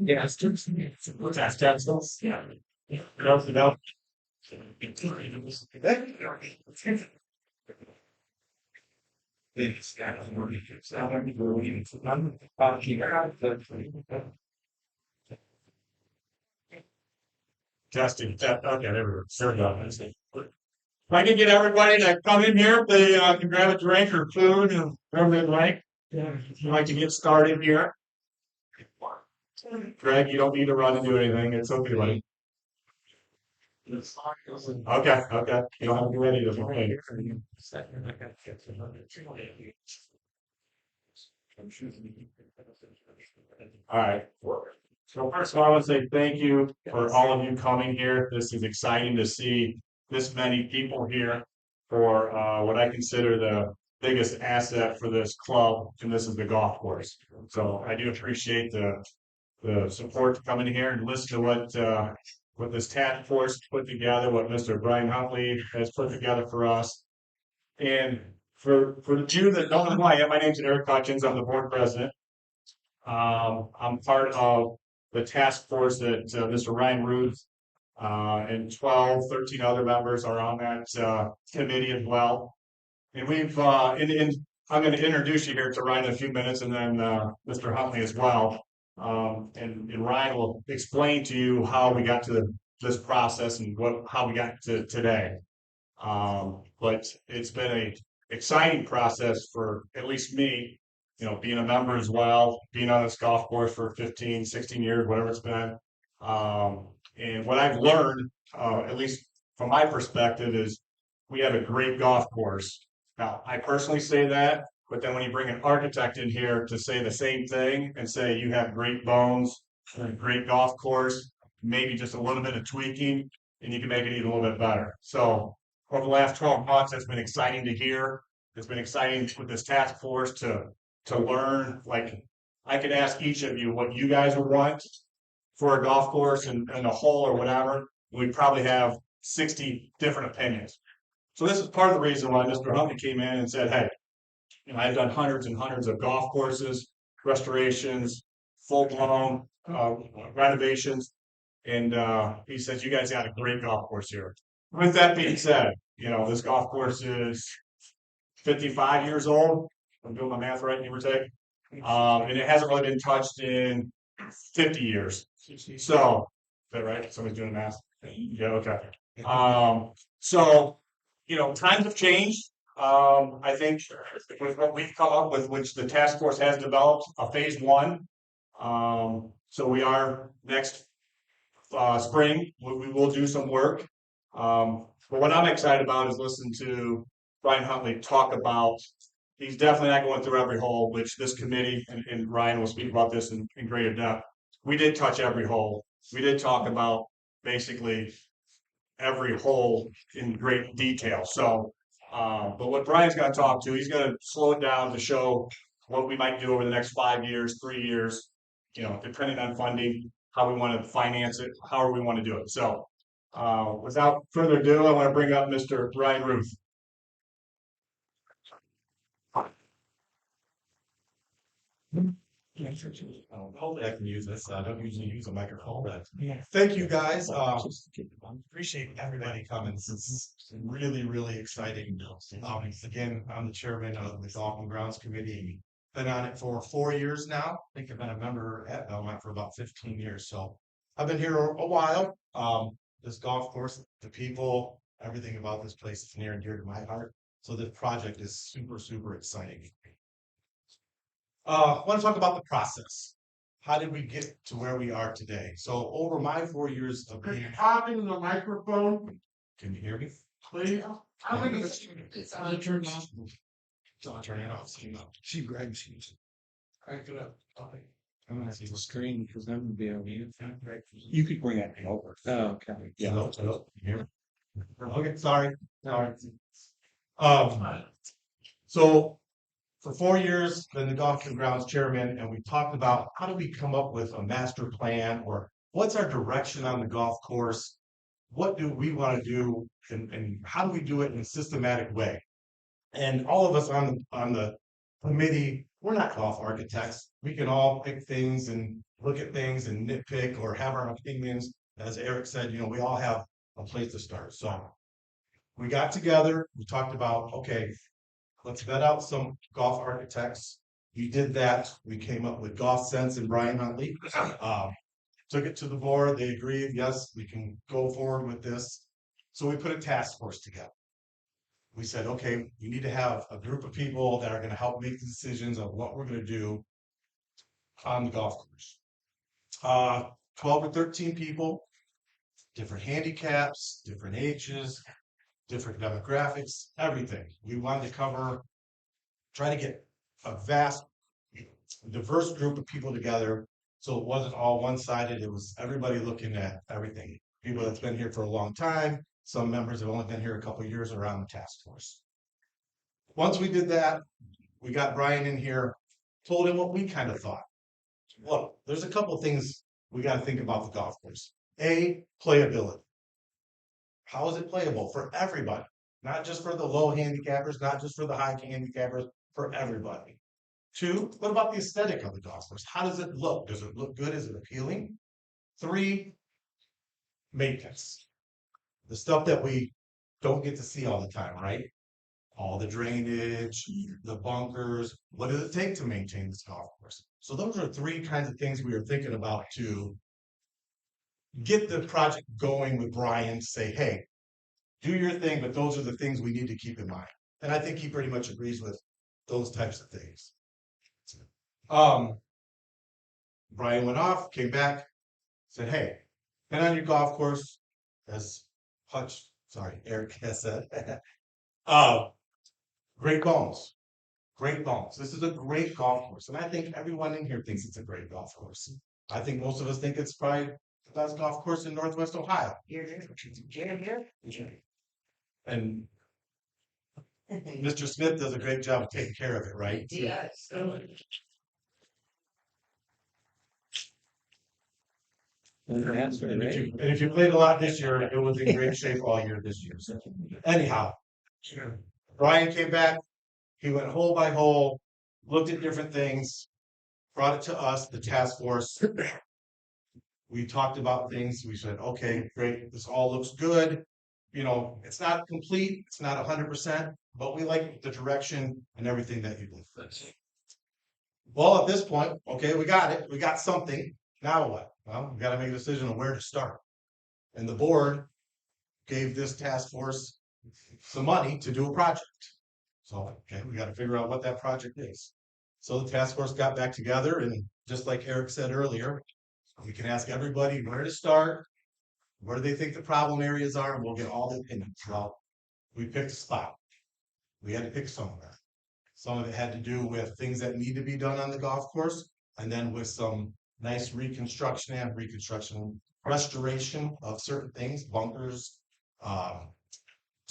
Yeah, it's just that's yeah. No. Testing. Okay, there we go. Sorry about that. If I can get everybody to come in here, if they can grab a drink or food and whatever they'd like. If you'd like to get started here. Greg, you don't need to run and do anything. It's okay, buddy. Okay, okay. You don't have to be ready to play. All right. So first of all, I want to say thank you for all of you coming here. This is exciting to see this many people here for what I consider the biggest asset for this club, and this is the golf course. So I do appreciate the support coming here and listen to what this task force put together, what Mr. Brian Huntley has put together for us. And for the few that don't know who I am, my name's Eric Hutchins. I'm the board president. I'm part of the task force that Mr. Ryan Ruth and 12, 13 other members are on that committee as well. And I'm going to introduce you here to Ryan in a few minutes, and then Mr. Huntley as well. And Ryan will explain to you how we got to this process and how we got to today. But it's been a exciting process for at least me, being a member as well, being on this golf course for 15, 16 years, whatever it's been. And what I've learned, at least from my perspective, is we have a great golf course. Now, I personally say that, but then when you bring an architect in here to say the same thing and say you have great bones, a great golf course, maybe just a little bit of tweaking, and you can make it even a little bit better. So over the last 12 months, it's been exciting to hear. It's been exciting with this task force to learn. Like I could ask each of you what you guys would want for a golf course and a hole or whatever. We'd probably have 60 different opinions. So this is part of the reason why Mr. Huntley came in and said, hey, I've done hundreds and hundreds of golf courses, restorations, full-blown renovations, and he says, you guys got a great golf course here. With that being said, this golf course is 55 years old. I'm doing my math right, give or take. And it hasn't really been touched in 50 years. So, is that right? Somebody's doing the math? Yeah, okay. So, times have changed. I think with what we've come up with, which the task force has developed, a phase one. So we are next spring, we will do some work. But what I'm excited about is listening to Brian Huntley talk about. He's definitely not going through every hole, which this committee and Ryan will speak about this in greater depth. We did touch every hole. We did talk about basically every hole in great detail. So, but what Brian's going to talk to, he's going to slow it down to show what we might do over the next 5 years, 3 years, depending on funding, how we want to finance it, however we want to do it. So, without further ado, I want to bring up Mr. Ryan Ruth. Hopefully I can use this. I don't usually use a microphone, but thank you guys. Appreciate everybody coming. This is really, really exciting. Again, I'm the chairman of the Golf and Grounds Committee. Been on it for 4 years now. I think I've been a member at Belmont for about 15 years. So I've been here a while. This golf course, the people, everything about this place is near and dear to my heart. So this project is super, super exciting. I want to talk about the process. How did we get to where we are today? So over my 4 years of being Talking in the microphone, can you hear me? please. I think it's on turned off. Turn it off. She grabs you. Crank it up. I'm gonna have to screen because I'm gonna be on mute. You could bring that over. Oh, okay. Yeah. Hello. You hear me? Okay. Sorry. So for 4 years, been the Golf and Grounds chairman, and we talked about how do we come up with a master plan or what's our direction on the golf course. what do we want to do and how do we do it in a systematic way? And all of us on the committee, we're not golf architects. We can all pick things and look at things and nitpick or have our opinions. As Eric said, we all have a place to start. So we got together, we talked about, okay, let's vet out some golf architects. We did that. We came up with Golf Sense and Brian Huntley. Took it to the board. They agreed, yes, we can go forward with this. So we put a task force together. We said, okay, we need to have a group of people that are going to help make the decisions of what we're going to do on the golf course. 12 or 13 people, different handicaps, different ages, different demographics, everything. We wanted to try to get a vast, diverse group of people together so it wasn't all one-sided. It was everybody looking at everything. People that's been here for a long time. Some members have only been here a couple of years around the task force. Once we did that, we got Brian in here, told him what we kind of thought. Look, there's a couple of things we got to think about the golf course. A, playability. How is it playable for everybody? Not just for the low handicappers, not just for the high handicappers, for everybody. Two, what about the aesthetic of the golf course? How does it look? Does it look good? Is it appealing? Three, maintenance. The stuff that we don't get to see all the time, right? All the drainage, the bunkers. What does it take to maintain this golf course? So those are three kinds of things we were thinking about to get the project going with Brian to say, hey, do your thing, but those are the things we need to keep in mind. And I think he pretty much agrees with those types of things. Brian went off, came back, said, hey, been on your golf course, as Eric has said. Great bones. Great bones. This is a great golf course. And I think everyone in here thinks it's a great golf course. I think most of us think it's probably the best golf course in Northwest Ohio. And Mr. Smith does a great job of taking care of it, right? Yes. And if you played a lot this year, it was in great shape all year this year. So anyhow, Brian came back. He went hole by hole, looked at different things, brought it to us, the task force. We talked about things. We said, okay, great. This all looks good. It's not complete. It's not 100%, but we like the direction and everything that you did. Well, at this point, okay, we got it. We got something. Now what? Well, we got to make a decision on where to start. And the board gave this task force some money to do a project. So, okay, we got to figure out what that project is. So the task force got back together, and just like Eric said earlier, we can ask everybody where to start, where do they think the problem areas are, and we'll get all the opinions. Well, we picked a spot. We had to pick somewhere. Some of it had to do with things that need to be done on the golf course, and then with some nice restoration of certain things, bunkers,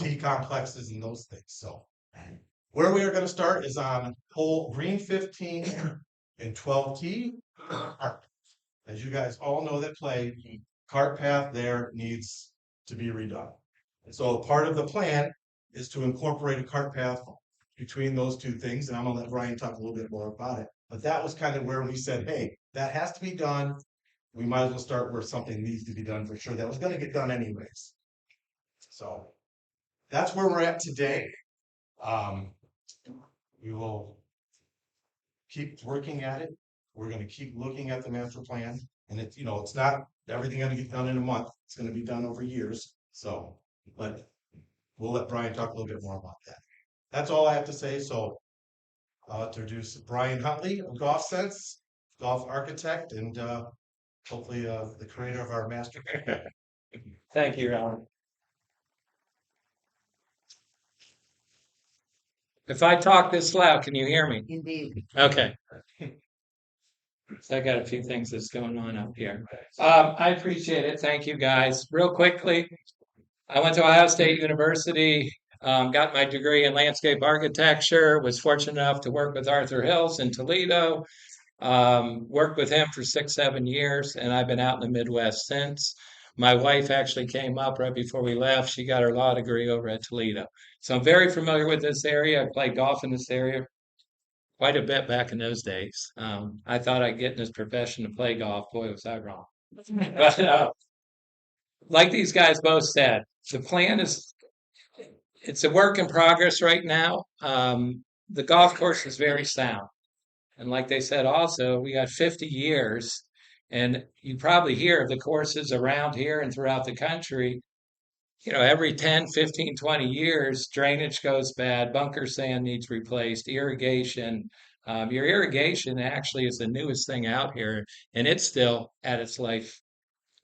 tee complexes, and those things. So where we are going to start is on hole green 15 and 12T. As you guys all know that play, cart path there needs to be redone. And so part of the plan is to incorporate a cart path between those two things. And I'm going to let Brian talk a little bit more about it. But that was kind of where we said, hey, that has to be done. We might as well start where something needs to be done for sure. That was going to get done anyways. So that's where we're at today. We will keep working at it. We're going to keep looking at the master plan. And it's not everything going to get done in a month. It's going to be done over years. So, but we'll let Brian talk a little bit more about that. That's all I have to say. So I'll introduce Brian Huntley of Golf Sense, golf architect, and hopefully the creator of our master plan. Thank you, Alan. If I talk this loud, can you hear me? Indeed. Okay. So I got a few things that's going on up here. I appreciate it. Thank you, guys. Real quickly, I went to Ohio State University, got my degree in landscape architecture, was fortunate enough to work with Arthur Hills in Toledo, worked with him for 6-7 years, and I've been out in the Midwest since. My wife actually came up right before we left. She got her law degree over at Toledo. So I'm very familiar with this area. I played golf in this area quite a bit back in those days. I thought I'd get in this profession to play golf. Boy, was I wrong. But like these guys both said, the plan is it's a work in progress right now. The golf course is very sound. And like they said, also, we got 50 years, and you probably hear of the courses around here and throughout the country. Every 10, 15, 20 years, drainage goes bad, bunker sand needs replaced, irrigation. Your irrigation actually is the newest thing out here, and it's still at its life.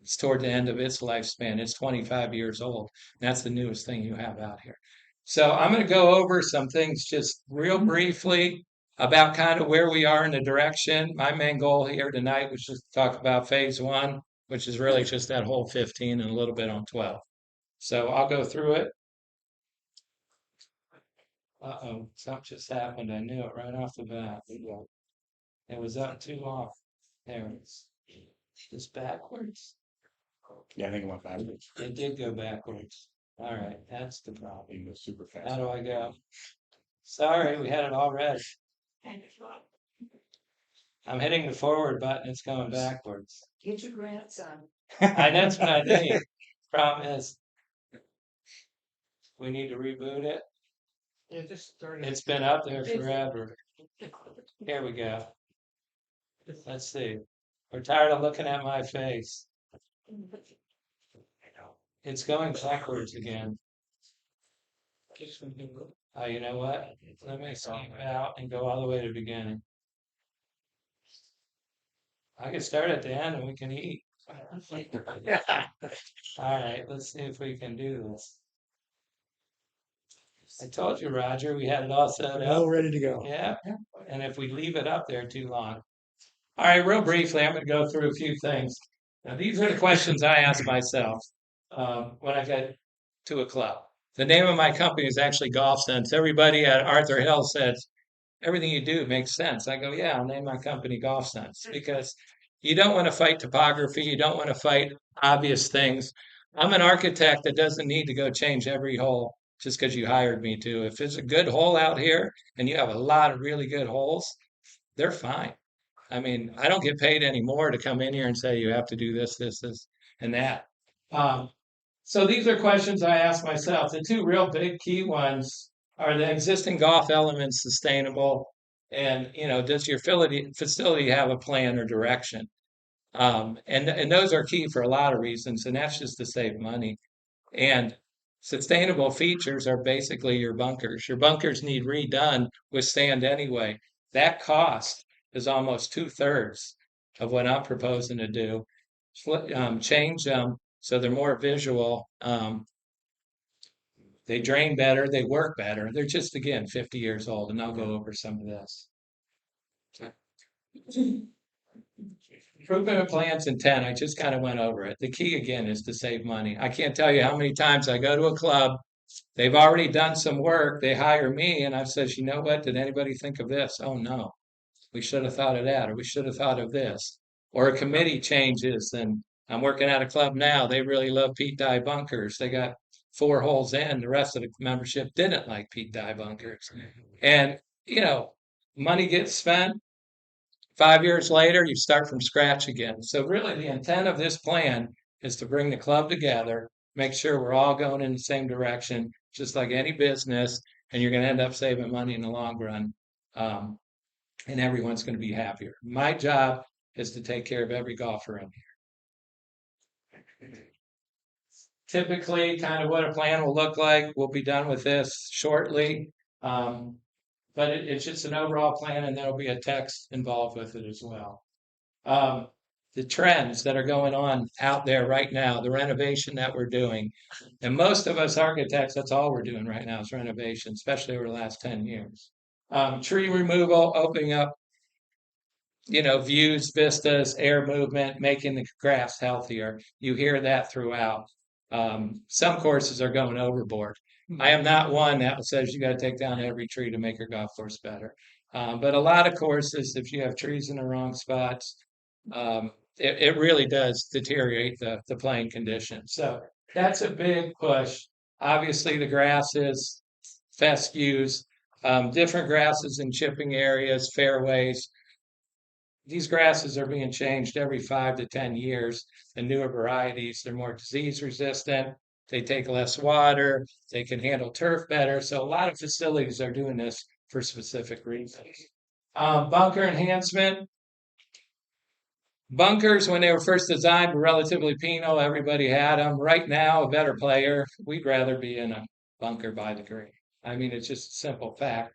It's toward the end of its lifespan. It's 25 years old. That's the newest thing you have out here. So I'm going to go over some things just real briefly about kind of where we are in the direction. My main goal here tonight was just to talk about phase one, which is really just that whole 15 and a little bit on 12. So I'll go through it. Uh-oh, something just happened. I knew it right off the bat. It was up too long. There it is. It's backwards. Yeah, I think it went backwards. It did go backwards. All right, that's the problem. You go super fast. How do I go? Sorry, we had it all ready. I'm hitting the forward button, it's going backwards. Get your grandson. That's what I need. Problem is, we need to reboot it. Yeah, just start it. It's been up there forever. Here we go. Let's see. We're tired of looking at my face. It's going backwards again. Oh, you know what? Let me skip out and go all the way to the beginning. I can start at the end and we can eat. All right, let's see if we can do this. I told you, Roger, we had it all set up. All ready to go. Yeah, and if we leave it up there too long. All right, real briefly, I'm going to go through a few things. Now, these are the questions I ask myself when I get to a club. The name of my company is actually Golf Sense. Everybody at Arthur Hill says, everything you do makes sense. I go, yeah, I'll name my company Golf Sense because you don't want to fight topography. You don't want to fight obvious things. I'm an architect that doesn't need to go change every hole just because you hired me to. If it's a good hole out here and you have a lot of really good holes, they're fine. I mean, I don't get paid anymore to come in here and say you have to do this, this, and that. So these are questions I ask myself. The two real big key ones are the existing golf elements sustainable, and does your facility have a plan or direction? And those are key for a lot of reasons, and that's just to save money. And sustainable features are basically your bunkers. Your bunkers need redone with sand anyway. That cost is almost 2/3 of what I'm proposing to do. Change them so they're more visual. They drain better, they work better. They're just, again, 50 years old, and I'll go over some of this. Improvement of plans and 10, I just kind of went over it. The key, again, is to save money. I can't tell you how many times I go to a club, they've already done some work, they hire me, and I says, you know what, did anybody think of this? Oh, no. We should have thought of that, or we should have thought of this. Or a committee changes, and I'm working at a club now. They really love Pete Dye bunkers. They got 4 holes in. The rest of the membership didn't like Pete Dye bunkers. And, money gets spent. 5 years later, you start from scratch again. So really the intent of this plan is to bring the club together, make sure we're all going in the same direction, just like any business, and you're going to end up saving money in the long run. And everyone's going to be happier. My job is to take care of every golfer in here. Typically, kind of what a plan will look like. We'll be done with this shortly. But it's just an overall plan, and there'll be a text involved with it as well. The trends that are going on out there right now, the renovation that we're doing, and most of us architects, that's all we're doing right now is renovation, especially over the last 10 years. Tree removal, opening up, views, vistas, air movement, making the grass healthier. You hear that throughout. Some courses are going overboard. I am not one that says you got to take down every tree to make your golf course better. But a lot of courses, if you have trees in the wrong spots, it really does deteriorate the playing condition. So that's a big push. Obviously, the grasses, fescues, different grasses in chipping areas, fairways. These grasses are being changed every 5 to 10 years. The newer varieties, they're more disease resistant. They take less water. They can handle turf better. So a lot of facilities are doing this for specific reasons. Bunker enhancement. Bunkers, when they were first designed, were relatively penal. Everybody had them. Right now, a better player, we'd rather be in a bunker by the green. I mean, it's just a simple fact.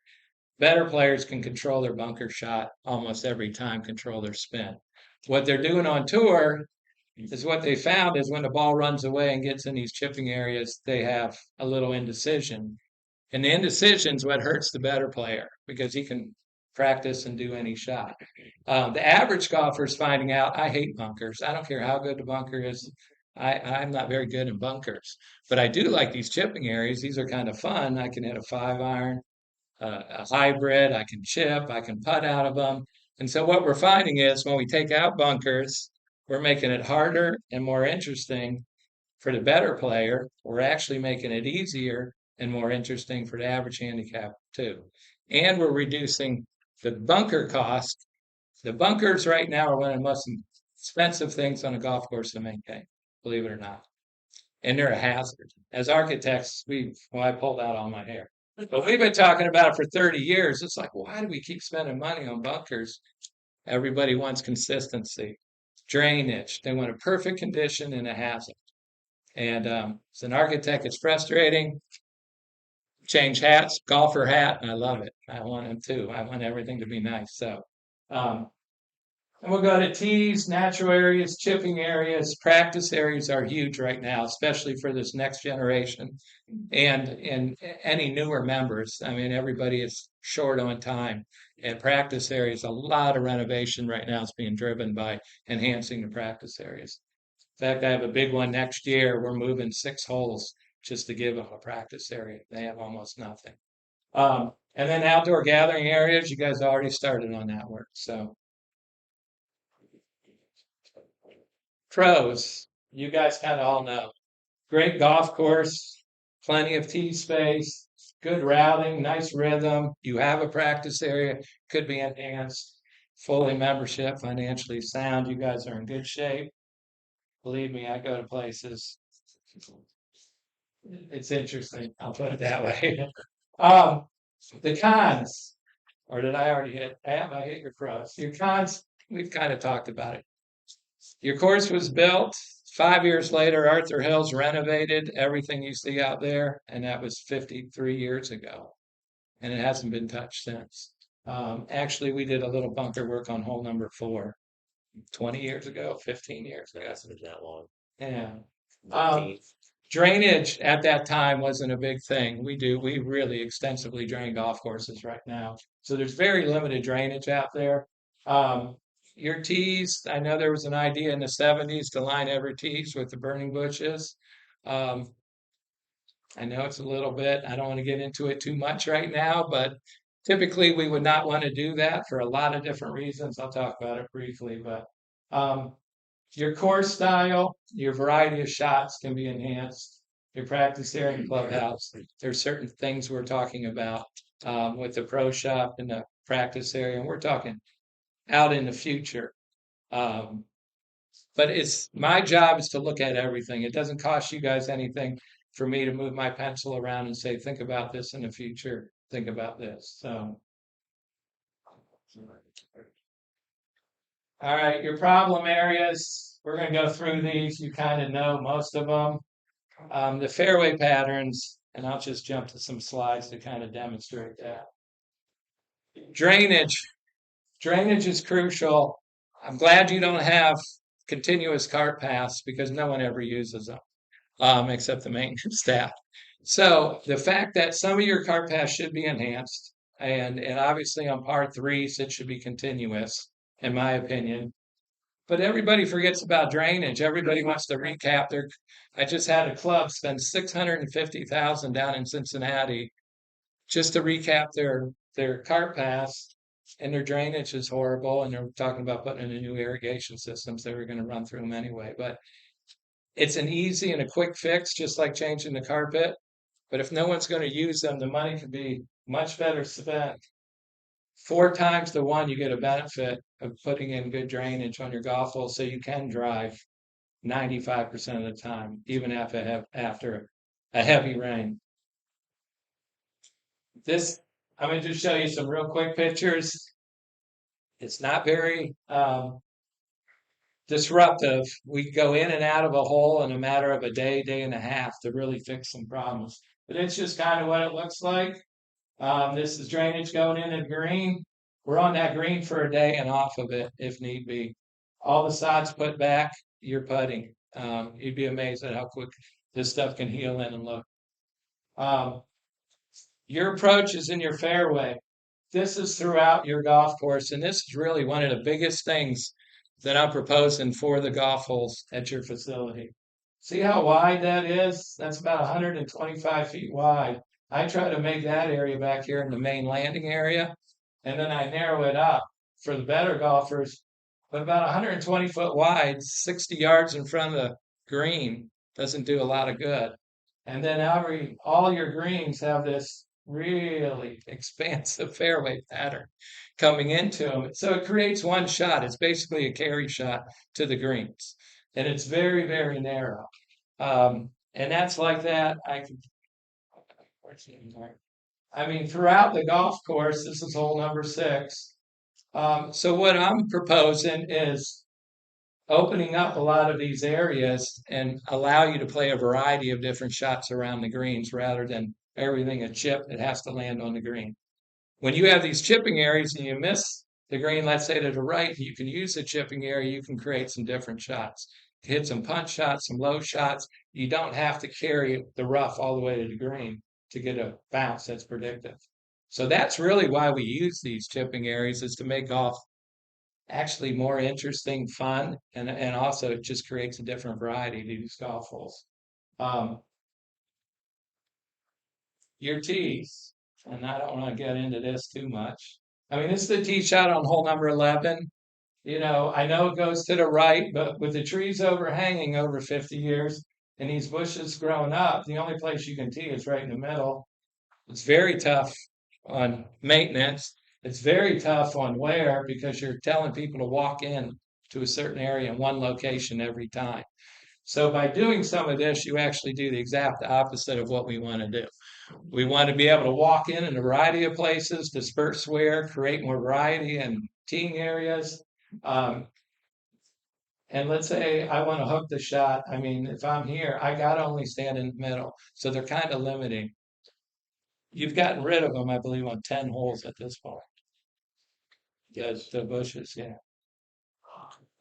Better players can control their bunker shot almost every time, control their spin. What they're doing on tour is what they found is when the ball runs away and gets in these chipping areas, they have a little indecision. And the indecision is what hurts the better player because he can practice and do any shot. The average golfer is finding out, I hate bunkers. I don't care how good the bunker is. I'm not very good in bunkers, but I do like these chipping areas. These are kind of fun. I can hit a 5-iron, a hybrid. I can chip. I can putt out of them. And so what we're finding is when we take out bunkers, we're making it harder and more interesting for the better player. We're actually making it easier and more interesting for the average handicap too. And we're reducing the bunker cost. The bunkers right now are one of the most expensive things on a golf course to maintain, believe it or not. And they're a hazard. As architects, I pulled out all my hair. But we've been talking about it for 30 years. It's like, why do we keep spending money on bunkers? Everybody wants consistency, drainage. They want a perfect condition and a hazard. And as an architect, it's frustrating. Change hats, golfer hat, I love it. I want them too. I want everything to be nice. So, and we'll go to tees, natural areas, chipping areas. Practice areas are huge right now, especially for this next generation and any newer members. I mean, everybody is short on time. And practice areas, a lot of renovation right now is being driven by enhancing the practice areas. In fact, I have a big one next year. We're moving 6 holes just to give them a practice area. They have almost nothing. And then outdoor gathering areas, you guys already started on that work. So pros, you guys kind of all know. Great golf course, plenty of tee space, good routing, nice rhythm. You have a practice area, could be enhanced. Fully membership, financially sound. You guys are in good shape. Believe me, I go to places. It's interesting. I'll put it that way. The cons, or did I already hit? I hit your pros. Your cons, we've kind of talked about it. Your course was built 5 years later. Arthur Hills renovated everything you see out there, and that was 53 years ago, and it hasn't been touched since. Actually, we did a little bunker work on hole number 4 20 years ago, 15 years ago. That's been that long. Yeah. Drainage at that time wasn't a big thing. We really extensively drain golf courses right now. So there's very limited drainage out there. Your tees, I know there was an idea in the 70s to line every tees with the burning bushes. I know it's a little bit, I don't want to get into it too much right now, but typically we would not want to do that for a lot of different reasons. I'll talk about it briefly, but your course style, your variety of shots can be enhanced. Your practice area and clubhouse. There's certain things we're talking about with the pro shop and the practice area, and we're talking out in the future. But it's my job is to look at everything. It doesn't cost you guys anything for me to move my pencil around and say, think about this in the future. Think about this. So. All right, your problem areas, we're going to go through these. You kind of know most of them. The fairway patterns, and I'll just jump to some slides to kind of demonstrate that. Drainage. Drainage is crucial. I'm glad you don't have continuous cart paths because no one ever uses them, except the maintenance staff. So the fact that some of your cart paths should be enhanced, and obviously on par 3s, it should be continuous, in my opinion. But everybody forgets about drainage. Everybody wants to recap I just had a club spend $650,000 down in Cincinnati just to recap their cart paths. and their drainage is horrible. And they're talking about putting in new irrigation systems that were going to run through them anyway. But it's an easy and a quick fix, just like changing the carpet. But if no one's going to use them, the money could be much better spent. 4 times the one, you get a benefit of putting in good drainage on your golf hole so you can drive 95% of the time, even after a heavy rain. This, I'm going to just show you some real quick pictures. It's not very disruptive. We go in and out of a hole in a matter of a day, day and a half to really fix some problems. But it's just kind of what it looks like. This is drainage going in green. We're on that green for a day and off of it if need be. All the sods put back, you're putting. You'd be amazed at how quick this stuff can heal in and look. Your approach is in your fairway. This is throughout your golf course, and this is really one of the biggest things that I'm proposing for the golf holes at your facility. See how wide that is? That's about 125 feet wide. I try to make that area back here in the main landing area, and then I narrow it up for the better golfers. But about 120 foot wide, 60 yards in front of the green doesn't do a lot of good. And then all your greens have this really expansive fairway pattern coming into them. So it creates one shot. It's basically a carry shot to the greens. And it's very, very narrow. And that's like that. I mean, throughout the golf course, this is hole number 6. So what I'm proposing is opening up a lot of these areas and allow you to play a variety of different shots around the greens rather than everything a chip that has to land on the green. When you have these chipping areas and you miss the green, let's say to the right, you can use the chipping area, you can create some different shots. Hit some punch shots, some low shots. You don't have to carry the rough all the way to the green to get a bounce that's predictive. So that's really why we use these chipping areas, is to make golf actually more interesting, fun, and also it just creates a different variety to these golf holes. Your tees, and I don't want to get into this too much. I mean, this is the tee shot on hole number 11. You know, I know it goes to the right, but with the trees overhanging over 50 years and these bushes growing up, the only place you can tee is right in the middle. It's very tough on maintenance. It's very tough on wear because you're telling people to walk in to a certain area in one location every time. So by doing some of this, you actually do the exact opposite of what we want to do. We want to be able to walk in a variety of places, disperse wear, create more variety in teeing areas. And let's say I want to hook the shot. I mean, if I'm here, I got to only stand in the middle. So they're kind of limiting. You've gotten rid of them, I believe, on 10 holes at this point. The bushes, yeah.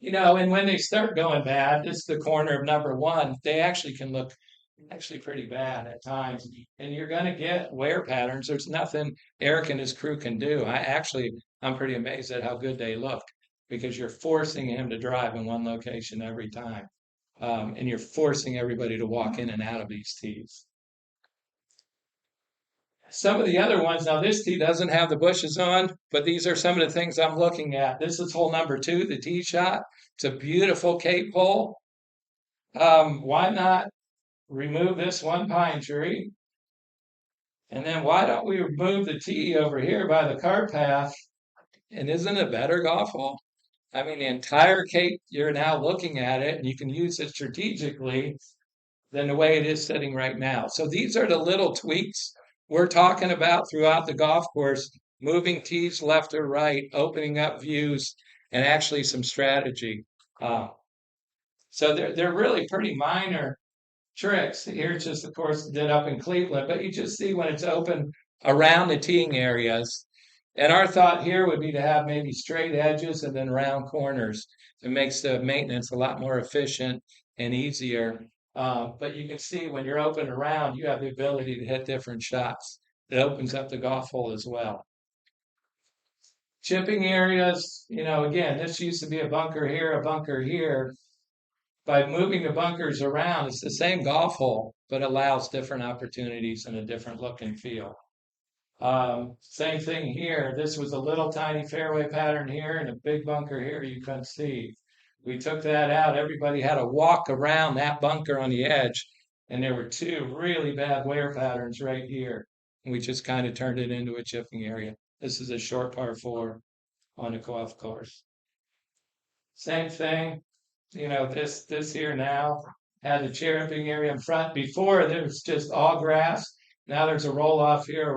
You know, and when they start going bad, this is the corner of number 1. They actually can look pretty bad at times. And you're going to get wear patterns. There's nothing Eric and his crew can do. I'm pretty amazed at how good they look because you're forcing him to drive in one location every time. And you're forcing everybody to walk in and out of these tees. Some of the other ones, now this tee doesn't have the bushes on, but these are some of the things I'm looking at. This is hole number 2, the tee shot. It's a beautiful cape hole. Why not remove this one pine tree? And then why don't we remove the tee over here by the cart path? And isn't it a better golf hole? I mean, the entire cape, you're now looking at it, and you can use it strategically than the way it is sitting right now. So these are the little tweaks we're talking about throughout the golf course, moving tees left or right, opening up views, and actually some strategy. So they're really pretty minor tricks. Here's just, of course, did up in Cleveland, but you just see when it's open around the teeing areas. And our thought here would be to have maybe straight edges and then round corners. It makes the maintenance a lot more efficient and easier. But you can see when you're open around, you have the ability to hit different shots. It opens up the golf hole as well. Chipping areas, you know, again, this used to be a bunker here, a bunker here. By moving the bunkers around, it's the same golf hole, but allows different opportunities and a different look and feel. Same thing here. This was a little tiny fairway pattern here and a big bunker here you couldn't see. We took that out. Everybody had to walk around that bunker on the edge. And there were two really bad wear patterns right here. And we just kind of turned it into a chipping area. This is a short par four on the golf course. Same thing, this here now had the chipping area in front. Before there was just all grass. Now there's a roll off here,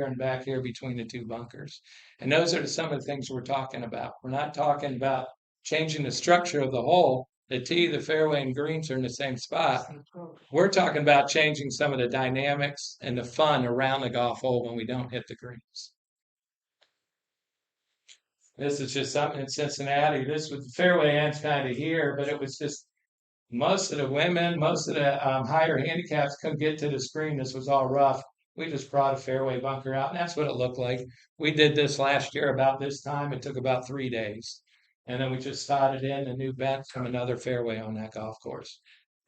and back here between the two bunkers. And those are some of the things we're talking about. We're not talking about changing the structure of the hole. The tee, the fairway, and greens are in the same spot. We're talking about changing some of the dynamics and the fun around the golf hole when we don't hit the greens. This is just something in Cincinnati. This was the fairway ends kind of here, but it was just most of the women, most of the higher handicaps couldn't get to the screen. This was all rough. We just brought a fairway bunker out, and that's what it looked like. We did this last year about this time. It took about 3 days. And then we just started in a new bent from another fairway on that golf course.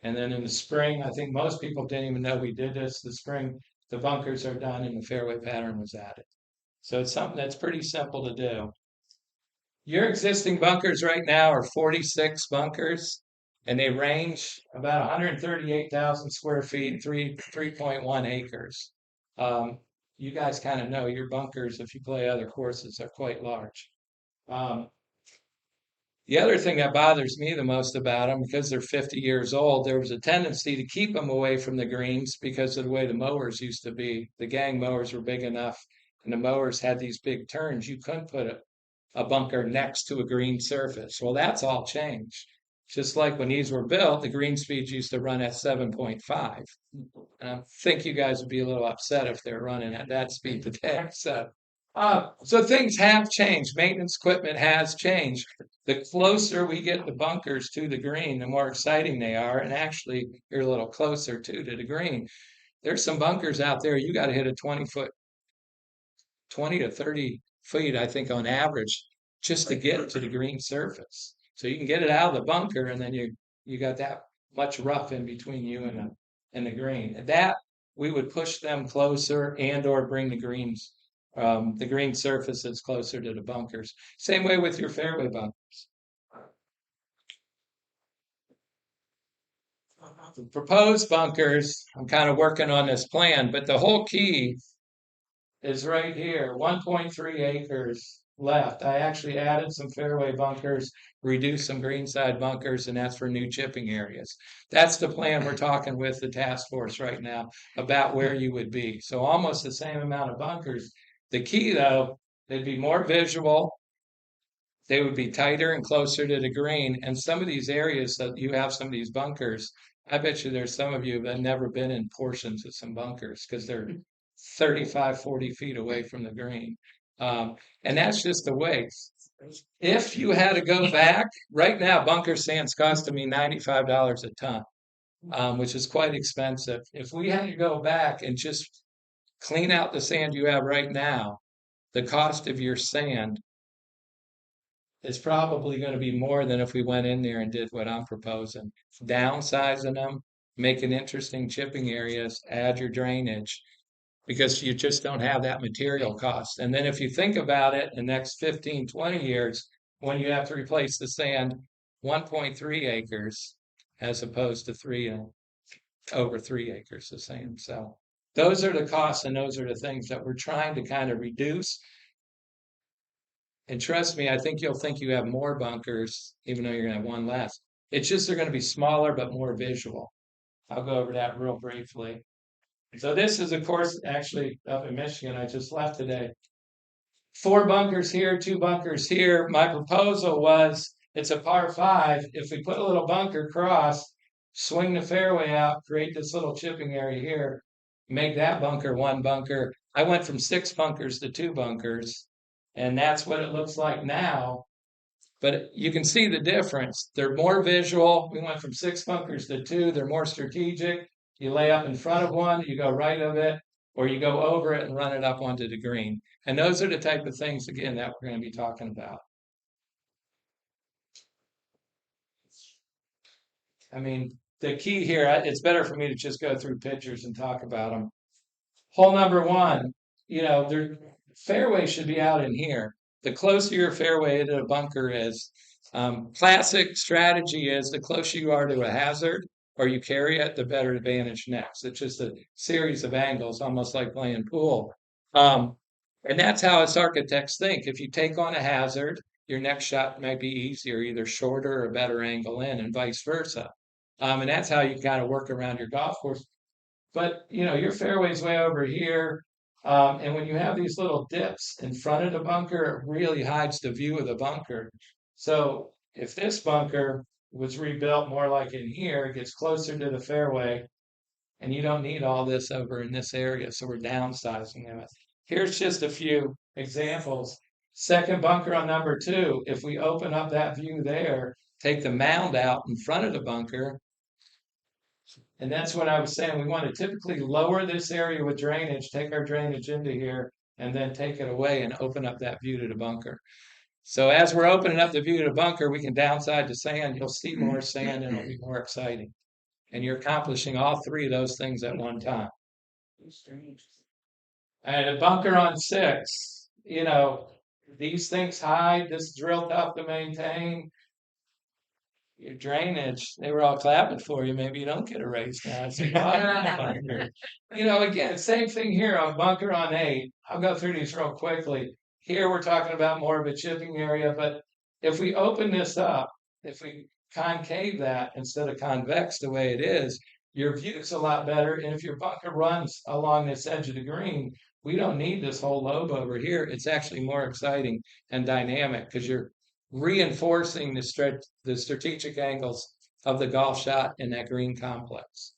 And then in the spring, I think most people didn't even know we did this. The spring, the bunkers are done and the fairway pattern was added. So it's something that's pretty simple to do. Your existing bunkers right now are 46 bunkers, and they range about 138,000 square feet, 3.1 acres. You guys kind of know your bunkers, if you play other courses, are quite large. The other thing that bothers me the most about them, because they're 50 years old, there was a tendency to keep them away from the greens because of the way the mowers used to be. The gang mowers were big enough, and the mowers had these big turns. You couldn't put a bunker next to a green surface. Well, that's all changed. Just like when these were built, the green speeds used to run at 7.5. And I think you guys would be a little upset if they're running at that speed today. So things have changed. Maintenance equipment has changed. The closer we get the bunkers to the green, the more exciting they are. And actually, you're a little closer to the green. There's some bunkers out there. You got to hit a 20 to 30 feet, I think, on average, just to get to the green surface. So you can get it out of the bunker, and then you got that much rough in between you and the green. And that we would push them closer and or bring the green surfaces closer to the bunkers. Same way with your fairway bunkers. The proposed bunkers, I'm kind of working on this plan, but the whole key is right here, 1.3 acres left. I actually added some fairway bunkers, reduced some greenside bunkers, and that's for new chipping areas. That's the plan we're talking with the task force right now about where you would be. So almost the same amount of bunkers. The key, though, they'd be more visual. They would be tighter and closer to the green. And some of these areas that you have some of these bunkers, I bet you there's some of you that have never been in portions of some bunkers because they're 35, 40 feet away from the green. And that's just the way. If you had to go back, right now, bunker sand's costing me $95 a ton, which is quite expensive. If we had to go back and just clean out the sand you have right now, the cost of your sand is probably going to be more than if we went in there and did what I'm proposing. Downsizing them, making interesting chipping areas, add your drainage, because you just don't have that material cost. And then if you think about it, in the next 15, 20 years, when you have to replace the sand, 1.3 acres as opposed to over 3 acres of sand. So those are the costs, and those are the things that we're trying to kind of reduce. And trust me, I think you'll think you have more bunkers, even though you're going to have one less. It's just they're going to be smaller but more visual. I'll go over that real briefly. So this is a course actually up in Michigan. I just left today. 4 bunkers here, 2 bunkers here. My proposal was it's a par 5. If we put a little bunker across, swing the fairway out, create this little chipping area here, make that bunker 1 bunker. I went from 6 bunkers to 2 bunkers, and that's what it looks like now. But you can see the difference. They're more visual. We went from 6 bunkers to 2. They're more strategic. You lay up in front of one, you go right of it, or you go over it and run it up onto the green. And those are the type of things, again, that we're going to be talking about. I mean, the key here, it's better for me to just go through pictures and talk about them. Hole number 1, their fairway should be out in here. The closer your fairway to a bunker is, classic strategy is the closer you are to a hazard or you carry it, the better advantage next. It's just a series of angles, almost like playing pool. Um, and that's how us architects think. If you take on a hazard, your next shot might be easier, either shorter or better angle in, and vice versa. And that's how you kind of work around your golf course. But your fairway's way over here, and when you have these little dips in front of the bunker, it really hides the view of the bunker. So if this bunker was rebuilt more like in here, it gets closer to the fairway, and you don't need all this over in this area. So we're downsizing it. Here's just a few examples. Second bunker on number 2, if we open up that view there, take the mound out in front of the bunker, and that's what I was saying. We want to typically lower this area with drainage, take our drainage into here, and then take it away and open up that view to the bunker. So as we're opening up the view to the bunker, we can downside the sand. You'll see more sand and it'll be more exciting. And you're accomplishing all 3 of those things at one time. And a bunker on 6, these things hide. This is real tough to maintain. Your drainage, they were all clapping for you. Maybe you don't get a raise now. It's bunker. Again, same thing here on bunker on 8. I'll go through these real quickly. Here we're talking about more of a chipping area, but if we open this up, if we concave that instead of convex the way it is, your view's a lot better. And if your bunker runs along this edge of the green, we don't need this whole lobe over here. It's actually more exciting and dynamic because you're reinforcing the strategic angles of the golf shot in that green complex.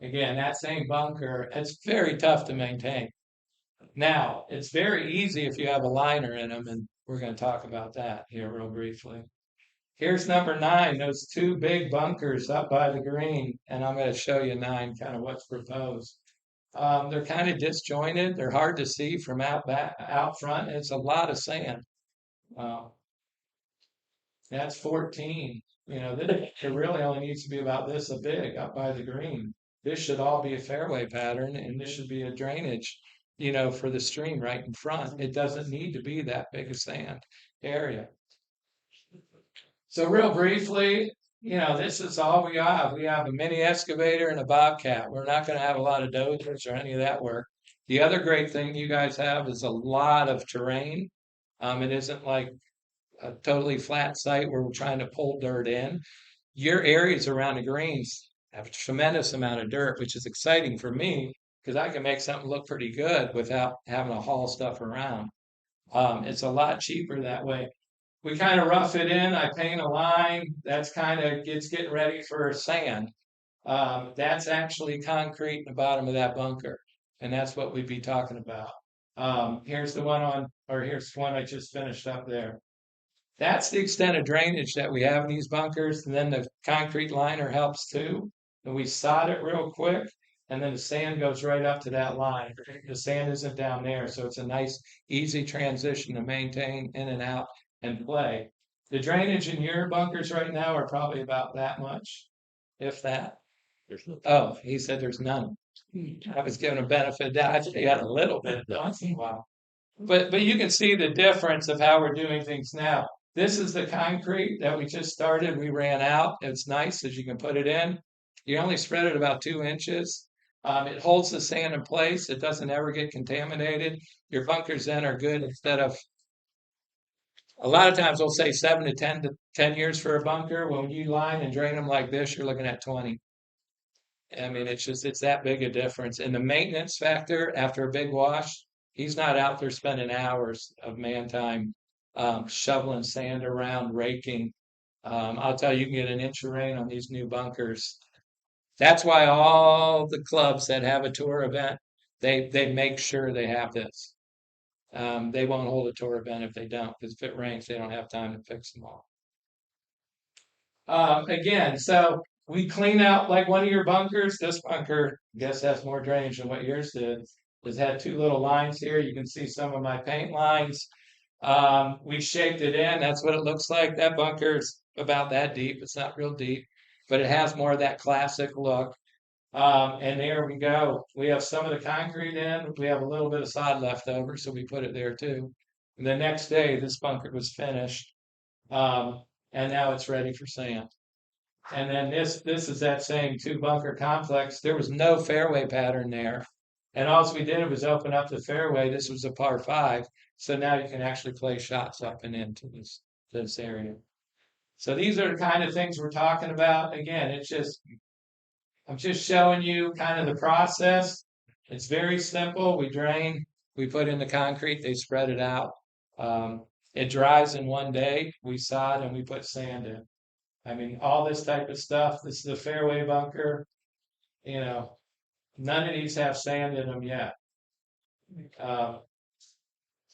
Again, that same bunker, it's very tough to maintain. Now, it's very easy if you have a liner in them, and we're going to talk about that here real briefly. Here's number 9, those 2 big bunkers up by the green, and I'm going to show you 9, kind of what's proposed. They're kind of disjointed. They're hard to see from out front. It's a lot of sand. That's 14. It really only needs to be about this big up by the green. This should all be a fairway pattern, and this should be a drainage, for the stream right in front. It doesn't need to be that big a sand area. So real briefly, this is all we have. We have a mini excavator and a bobcat. We're not going to have a lot of dozers or any of that work. The other great thing you guys have is a lot of terrain. It isn't like a totally flat site where we're trying to pull dirt in. Your areas around the greens have a tremendous amount of dirt, which is exciting for me because I can make something look pretty good without having to haul stuff around. It's a lot cheaper that way. We kind of rough it in. I paint a line. That's kind of getting ready for sand. That's actually concrete in the bottom of that bunker, and that's what we'd be talking about. Here's the one I just finished up there. That's the extent of drainage that we have in these bunkers, and then the concrete liner helps too. And we sod it real quick, and then the sand goes right up to that line. The sand isn't down there, so it's a nice, easy transition to maintain in and out and play. The drainage in your bunkers right now are probably about that much, if that. Oh, he said there's none. I was giving a benefit of that. I think got a little bit once in a while. But you can see the difference of how we're doing things now. This is the concrete that we just started. We ran out. It's nice as you can put it in. You only spread it about 2 inches. It holds the sand in place. It doesn't ever get contaminated. Your bunkers then are good instead of, a lot of times we'll say 7 to 10 years for a bunker. When you line and drain them like this, you're looking at 20. I mean, it's that big a difference. And the maintenance factor after a big wash, he's not out there spending hours of man time shoveling sand around, raking. I'll tell you, you can get an inch of rain on these new bunkers. That's why all the clubs that have a tour event, they make sure they have this. They won't hold a tour event if they don't, because if it rains, they don't have time to fix them all. Again, so we clean out like one of your bunkers. This bunker, I guess, has more drainage than what yours did. It's had 2 little lines here. You can see some of my paint lines. We shaped it in. That's what it looks like. That bunker is about that deep. It's not real deep, but it has more of that classic look. And there we go. We have some of the concrete in. We have a little bit of sod left over, so we put it there too. And the next day, this bunker was finished, and now it's ready for sand. And then this is that same two bunker complex. There was no fairway pattern there. And all we did was open up the fairway. This was a par five. So now you can actually play shots up and into this area. So these are the kind of things we're talking about. Again, I'm just showing you kind of the process. It's very simple. We drain, we put in the concrete, they spread it out. It dries in one day. We sod and we put sand in. I mean, all this type of stuff. This is a fairway bunker. You know, none of these have sand in them yet.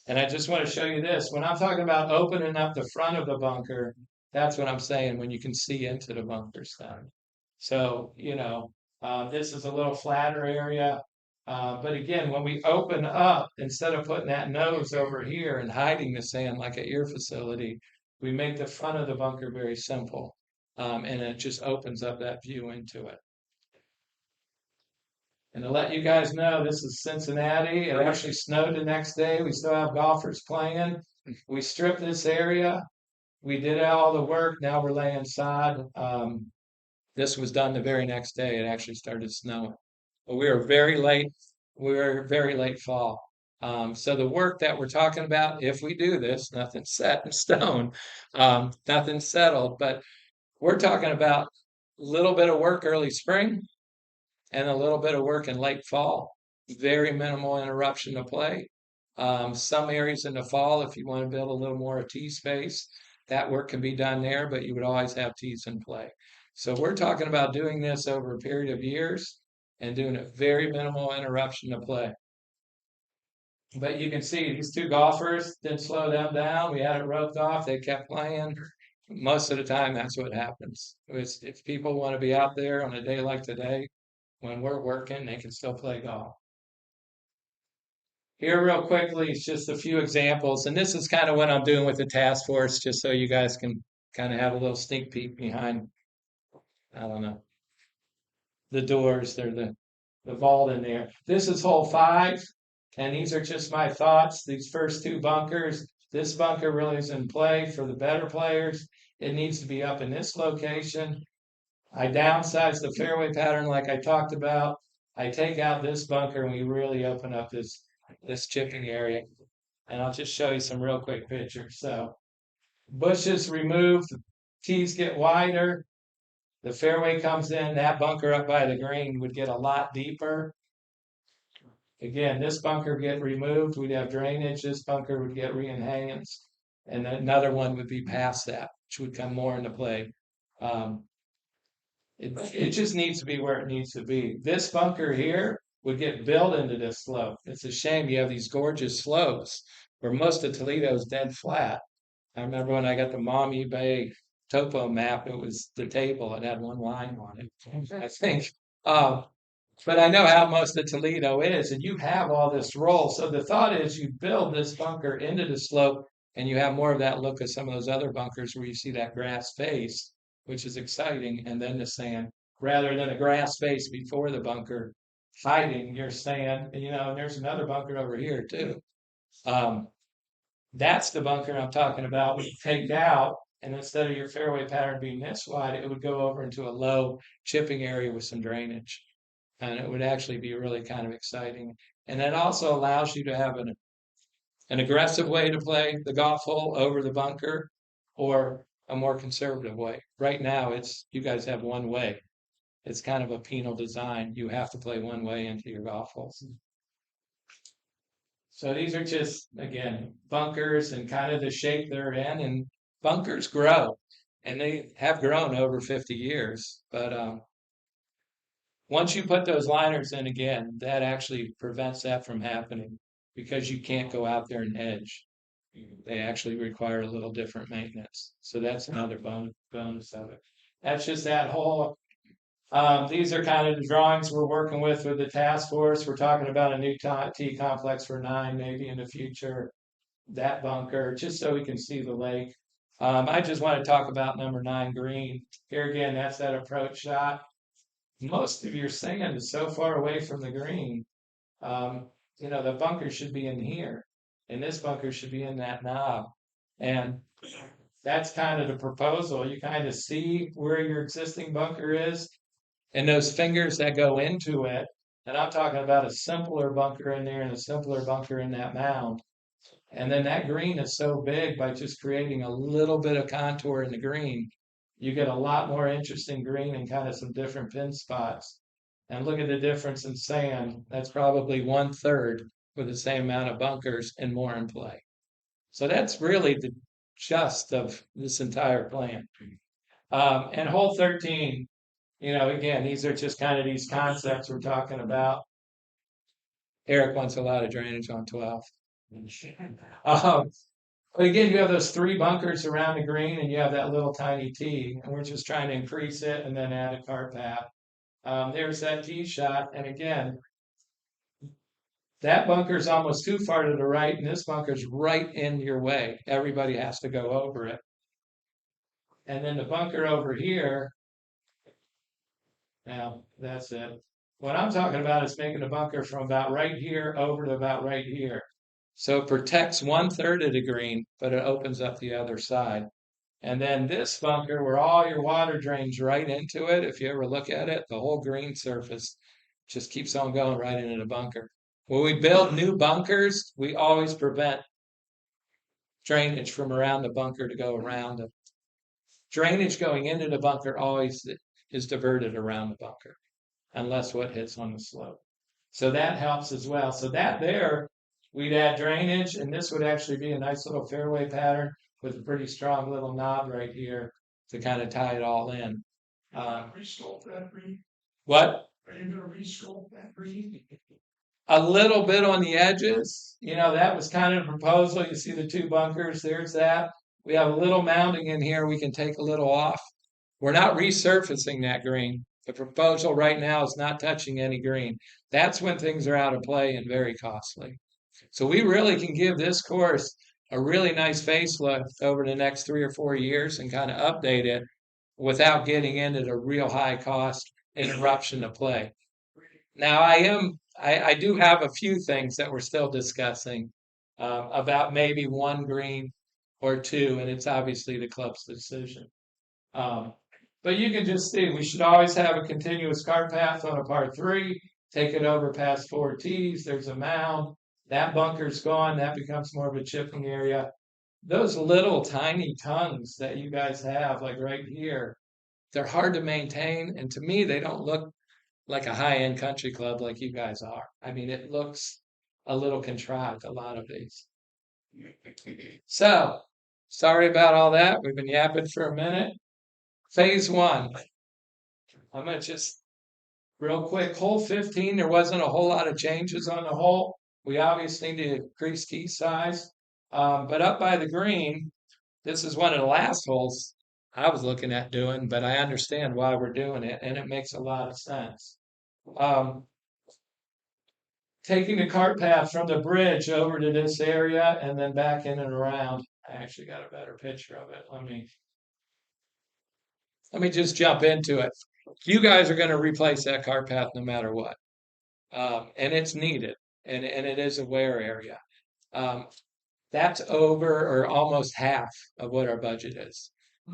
And I just want to show you this. When I'm talking about opening up the front of the bunker, that's what I'm saying when you can see into the bunker stuff. So, this is a little flatter area. But again, when we open up, instead of putting that nose over here and hiding the sand like at your facility, we make the front of the bunker very simple. And it just opens up that view into it. And to let you guys know, this is Cincinnati. It actually snowed the next day. We still have golfers playing. We stripped this area. We did all the work. Now we're laying sod. This was done the very next day. It actually started snowing. But we were very late. We were very late fall. So the work that we're talking about, if we do this, nothing's set in stone, nothing's settled. But we're talking about a little bit of work early spring and a little bit of work in late fall. Very minimal interruption to play. Some areas in the fall, if you want to build a little more tee space, that work can be done there, but you would always have tees in play. So we're talking about doing this over a period of years and doing a very minimal interruption to play. But you can see these two golfers didn't slow them down. We had it roped off. They kept playing. Most of the time, that's what happens. If people want to be out there on a day like today, when we're working, they can still play golf. Here, real quickly, it's just a few examples. And this is kind of what I'm doing with the task force, just so you guys can kind of have a little sneak peek behind, I don't know, the doors. They're the vault in there. This is hole 5. And these are just my thoughts. These first 2 bunkers. This bunker really is in play for the better players. It needs to be up in this location. I downsize the fairway pattern like I talked about. I take out this bunker and we really open up this chipping area. And I'll just show you some real quick pictures. So bushes removed, tees get wider, the fairway comes in, that bunker up by the green would get a lot deeper. Again, this bunker would get removed, we'd have drainage, this bunker would get re-enhanced, and another one would be past that, which would come more into play. It just needs to be where it needs to be. This bunker here would get built into this slope. It's a shame you have these gorgeous slopes where most of Toledo is dead flat. I remember when I got the Maumee Bay topo map, it was the table, it had one line on it, I think. But I know how most of Toledo is, and you have all this roll. So the thought is you build this bunker into the slope, and you have more of that look of some of those other bunkers where you see that grass face, which is exciting, and then the sand, rather than a grass face before the bunker hiding your sand. And there's another bunker over here too. That's the bunker I'm talking about. We take out, and instead of your fairway pattern being this wide, it would go over into a low chipping area with some drainage. And it would actually be really kind of exciting. And that also allows you to have an aggressive way to play the golf hole over the bunker or a more conservative way. Right now, you guys have one way. It's kind of a penal design. You have to play one way into your golf holes. So these are just, again, bunkers and kind of the shape they're in. And bunkers grow. And they have grown over 50 years. But once you put those liners in again, that actually prevents that from happening because you can't go out there and edge. They actually require a little different maintenance. So that's another bonus of it. That's just that whole. These are kind of the drawings we're working with the task force. We're talking about a new tee complex for 9 maybe in the future. That bunker, just so we can see the lake. I just want to talk about number 9 green. Here again, that's that approach shot. most of your sand is so far away from the green. The bunker should be in here, and this bunker should be in that knob. And that's kind of the proposal. You kind of see where your existing bunker is and those fingers that go into it. And I'm talking about a simpler bunker in there and a simpler bunker in that mound. And then that green is so big by just creating a little bit of contour in the green, you get a lot more interesting green and kind of some different pin spots. And look at the difference in sand. That's probably 1/3 with the same amount of bunkers and more in play. So that's really the gist of this entire plan. And hole 13, again, these are just kind of these concepts we're talking about. Eric wants a lot of drainage on 12. But again, you have those 3 bunkers around the green and you have that little tiny tee, and we're just trying to increase it and then add a cart path. There's that tee shot, and again, that bunker is almost too far to the right, and this bunker is right in your way. Everybody has to go over it. And then the bunker over here, now that's it. What I'm talking about is making the bunker from about right here over to about right here. So it protects 1/3 of the green, but it opens up the other side. And then this bunker, where all your water drains right into it, if you ever look at it, the whole green surface just keeps on going right into the bunker. When we build new bunkers, we always prevent drainage from around the bunker to go around it. Drainage going into the bunker always is diverted around the bunker, unless what hits on the slope. So that helps as well. So that there, we'd add drainage, and this would actually be a nice little fairway pattern with a pretty strong little knob right here to kind of tie it all in. Resculpt that green? What? Are you gonna resculpt that green? A little bit on the edges. That was kind of the proposal. You see the 2 bunkers, there's that. We have a little mounding in here we can take a little off. We're not resurfacing that green. The proposal right now is not touching any green. That's when things are out of play and very costly. So we really can give this course a really nice facelift over the next 3 or 4 years and kind of update it without getting into the real high cost interruption of play. Now I do have a few things that we're still discussing about maybe 1 green or 2, and it's obviously the club's decision. But you can just see we should always have a continuous cart path on a par 3, take it over past 4 tees, there's a mound, that bunker's gone, that becomes more of a chipping area. Those little tiny tongues that you guys have, like right here, they're hard to maintain, and to me, they don't look like a high-end country club like you guys are. I mean, it looks a little contrived, a lot of these. So, sorry about all that. We've been yapping for a minute. Phase 1. I'm going to just real quick. Hole 15, there wasn't a whole lot of changes on the hole. We obviously need to increase tee size. But up by the green, this is one of the last holes I was looking at doing, but I understand why we're doing it, and it makes a lot of sense. Taking the cart path from the bridge over to this area and then back in and around. I actually got a better picture of it. Let me just jump into it. You guys are going to replace that cart path no matter what. And it's needed, and it is a wear area. That's over or almost half of what our budget is.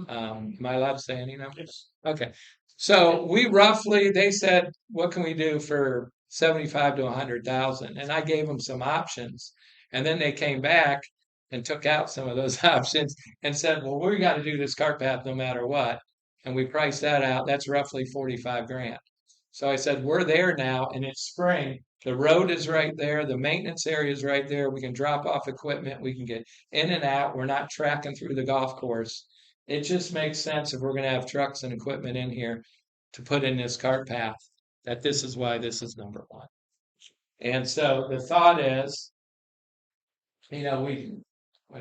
Am I allowed to say any numbers? Yes. Okay. So we roughly, they said, what can we do for 75 to 100,000? And I gave them some options. And then they came back and took out some of those options and said, well, we got to do this cart path no matter what. And we priced that out. That's roughly 45 grand. So I said, we're there now, and it's spring. The road is right there. The maintenance area is right there. We can drop off equipment. We can get in and out. We're not tracking through the golf course. It just makes sense if we're going to have trucks and equipment in here to put in this cart path, that this is why this is number 1. And so the thought is, we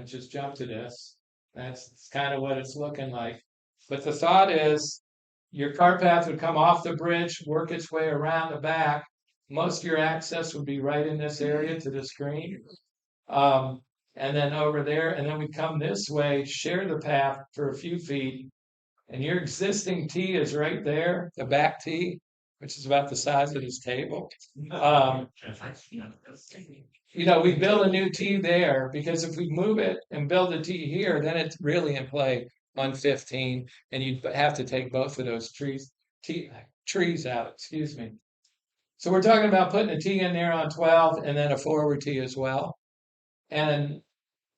just jump to this. That's kind of what it's looking like. But the thought is your cart path would come off the bridge, work its way around the back. Most of your access would be right in this area to the screen. And then over there, and then we come this way, share the path for a few feet, and your existing tee is right there, the back tee, which is about the size of this table. We build a new tee there because if we move it and build a tee here, then it's really in play on 15, and you'd have to take both of those trees out. Excuse me. So we're talking about putting a tee in there on 12 and then a forward tee as well. And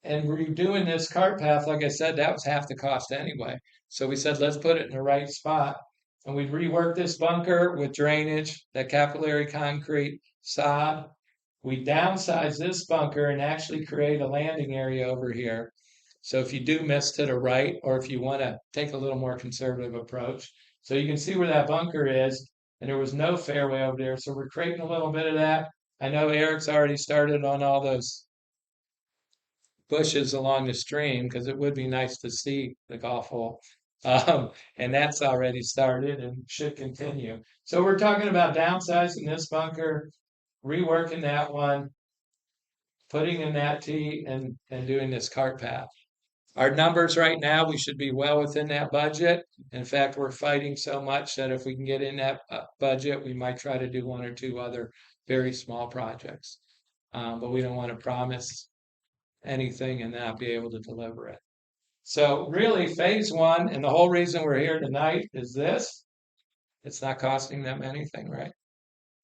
redoing this cart path, like I said, that was half the cost anyway. So we said, let's put it in the right spot. And we reworked this bunker with drainage, that capillary concrete sod. We downsized this bunker and actually create a landing area over here. So if you do miss to the right, or if you want to take a little more conservative approach, so you can see where that bunker is, and there was no fairway over there. So we're creating a little bit of that. I know Eric's already started on all those bushes along the stream because it would be nice to see the golf hole. And that's already started and should continue. So we're talking about downsizing this bunker, reworking that one, putting in that tee, and doing this cart path. Our numbers right now, we should be well within that budget. In fact, we're fighting so much that if we can get in that budget, we might try to do one or two other very small projects. But we don't want to promise anything and not be able to deliver it. So really phase one, and the whole reason we're here tonight is this. It's not costing them anything, right?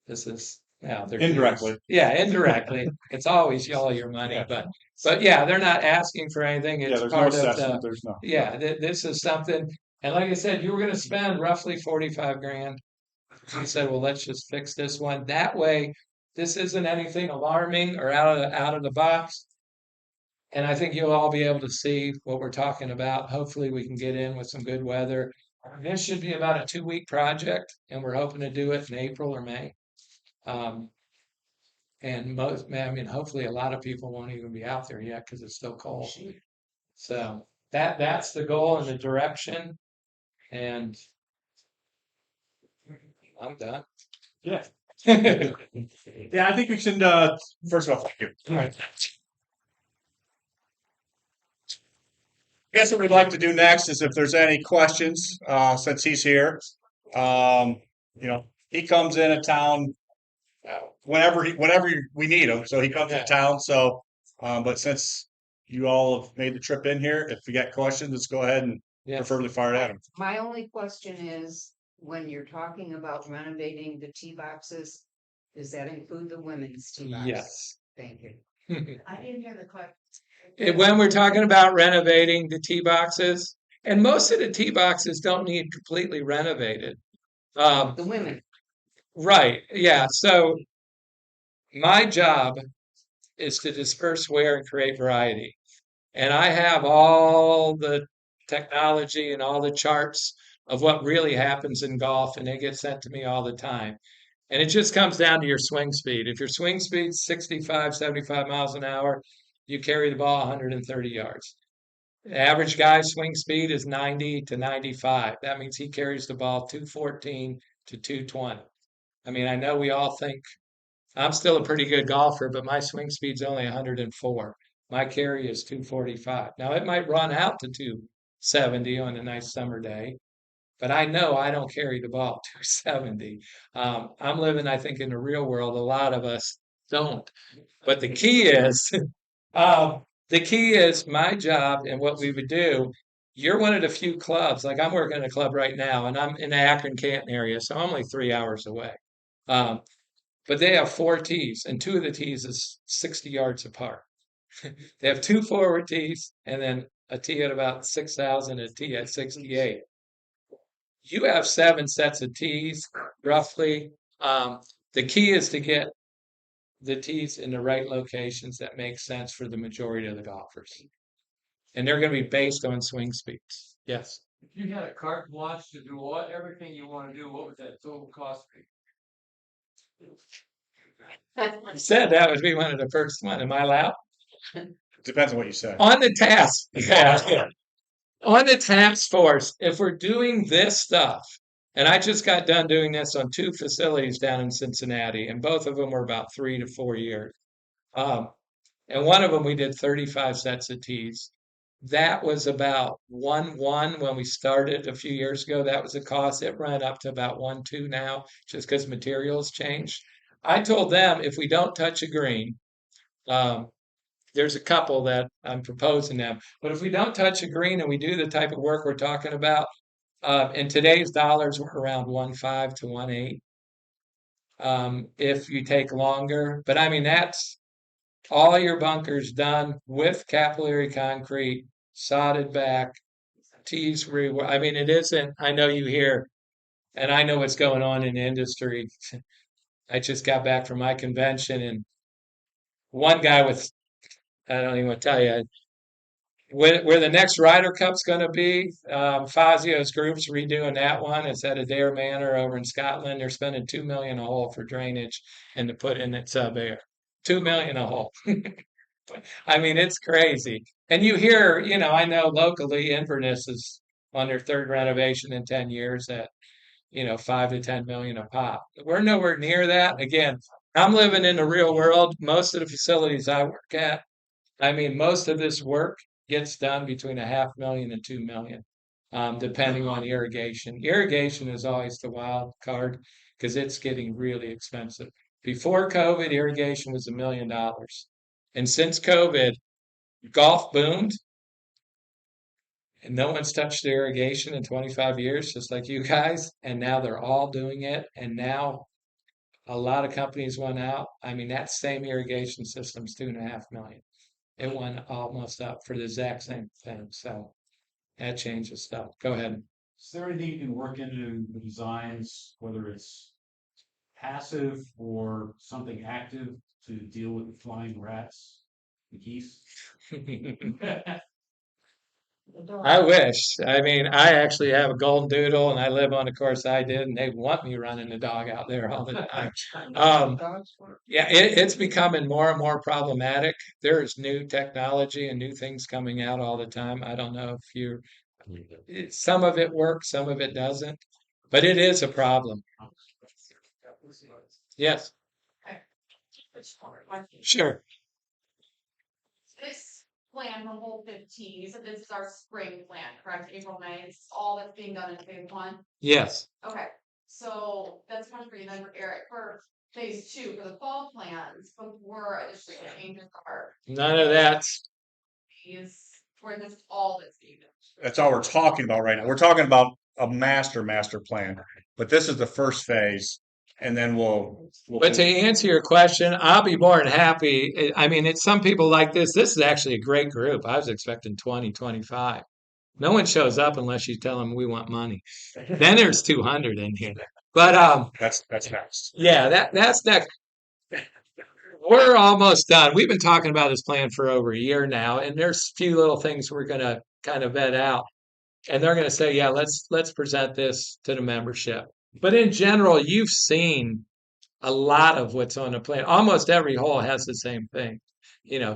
This is, yeah, they're Indirectly. Yeah, indirectly. It's always all your money, Yeah. but yeah, they're not asking for anything. It's There's no part of assessment, there's no. this is something. And like I said, you were going to spend roughly 45 grand. We said, well, let's just fix this one. That way, this isn't anything alarming or out of the box. And I think you'll all be able to see what we're talking about. Hopefully we can get in with some good weather. This should be about a 2-week project, and we're hoping to do it in April or May. And hopefully a lot of people won't even be out there yet because it's still cold. So that's the goal and the direction. And I'm done. Yeah. Yeah, I think we should, first of all, thank you. All right. I guess what we'd like to do next is if there's any questions, since he's here. He comes into town whenever we need him. So he comes to town. So, but since you all have made the trip in here, if you got questions, let's go ahead and preferably fire at him. My only question is, when you're talking about renovating the tee boxes, does that include the women's tee boxes? Yes. Thank you. I didn't hear the question. When we're talking about renovating the tee boxes, and most of the tee boxes don't need completely renovated. The women. Right. Yeah. So my job is to disperse wear and create variety. And I have all the technology and all the charts of what really happens in golf, and they get sent to me all the time. And it just comes down to your swing speed. If your swing speed's 65, 75 miles an hour, you carry the ball 130 yards. The average guy's swing speed is 90 to 95. That means he carries the ball 214 to 220. I mean, I know we all think I'm still a pretty good golfer, but my swing speed's only 104. My carry is 245. Now, it might run out to 270 on a nice summer day, but I know I don't carry the ball 270. I'm living, I think, in the real world. A lot of us don't. But the key is my job and what we would do. You're one of the few clubs, like I'm working at a club right now, and I'm in the Akron-Canton area, so I'm only 3 hours away. But they have 4 tees, and 2 of the tees is 60 yards apart. They have 2 forward tees, and then a tee at about 6,000, a tee at 68. You have 7 sets of tees, roughly. The key is to get the tees in the right locations that make sense for the majority of the golfers. And they're going to be based on swing speeds. Yes. If you had a carte blanche to do everything you want to do, what would that total cost be? I said that would be one of the first one. Am I allowed? Depends on what you say. On the task. Yeah. On the task force, if we're doing this stuff, and I just got done doing this on 2 facilities down in Cincinnati, and both of them were about 3 to 4 years. And one of them we did 35 sets of tees. That was about 1.1 when we started a few years ago. That was the cost. It ran up to about 1.2 now, just because materials changed. I told them if we don't touch a green, um, there's a couple that I'm proposing them, but if we don't touch a green and we do the type of work we're talking about, in today's dollars, we're around 1.5 to 1.8. If you take longer, but I mean that's all your bunkers done with capillary concrete, sodded back, tees re. I mean, it isn't. I know you hear, and I know what's going on in the industry. I just got back from my convention, and one guy with I don't even want to tell you where the next Ryder Cup's going to be. Fazio's group's redoing that one. It's at Adair Manor over in Scotland. They're spending 2 million a hole for drainage and to put in it sub air. 2 million a hole. I mean, it's crazy. And you hear, I know locally Inverness is on their third renovation in 10 years at, 5 to 10 million a pop. We're nowhere near that. Again, I'm living in the real world. Most of the facilities I work at, I mean, most of this work gets done between a 500,000 and 2 million, depending on irrigation. Irrigation is always the wild card because it's getting really expensive. Before COVID, irrigation was $1 million. And since COVID, golf boomed and no one's touched irrigation in 25 years, just like you guys. And now they're all doing it. And now a lot of companies went out. I mean, that same irrigation system's 2.5 million. It went almost up for the exact same thing. So that changes stuff. Go ahead. Is there anything you can work into the designs, whether it's passive or something active to deal with the flying rats, the geese? I wish. I mean, I actually have a golden doodle and I live on the course I did, and they want me running the dog out there all the time. Yeah, it's becoming more and more problematic. There's new technology and new things coming out all the time. I don't know if some of it works, some of it doesn't, but it is a problem. Yes, sure. This plan from hole 15, you said this is our spring plan, correct? April, May, it's all that's being done in phase one? Yes. Okay, so that's one for you, then for Eric, for phase two, for the fall plans, before additional changes are. None of that. These, where this all that's being done. That's all we're talking about right now. We're talking about a master plan, but this is the first phase, and then we'll But to answer your question, I'll be more than happy. I mean, it's some people like this. This is actually a great group. I was expecting 20, 25. No one shows up unless you tell them we want money. Then there's 200 in here. But that's next. yeah, that's next. We're almost done. We've been talking about this plan for over a year now, and there's a few little things we're gonna kind of vet out. And they're gonna say, yeah, let's present this to the membership. But in general, you've seen a lot of what's on the plan. Almost every hole has the same thing.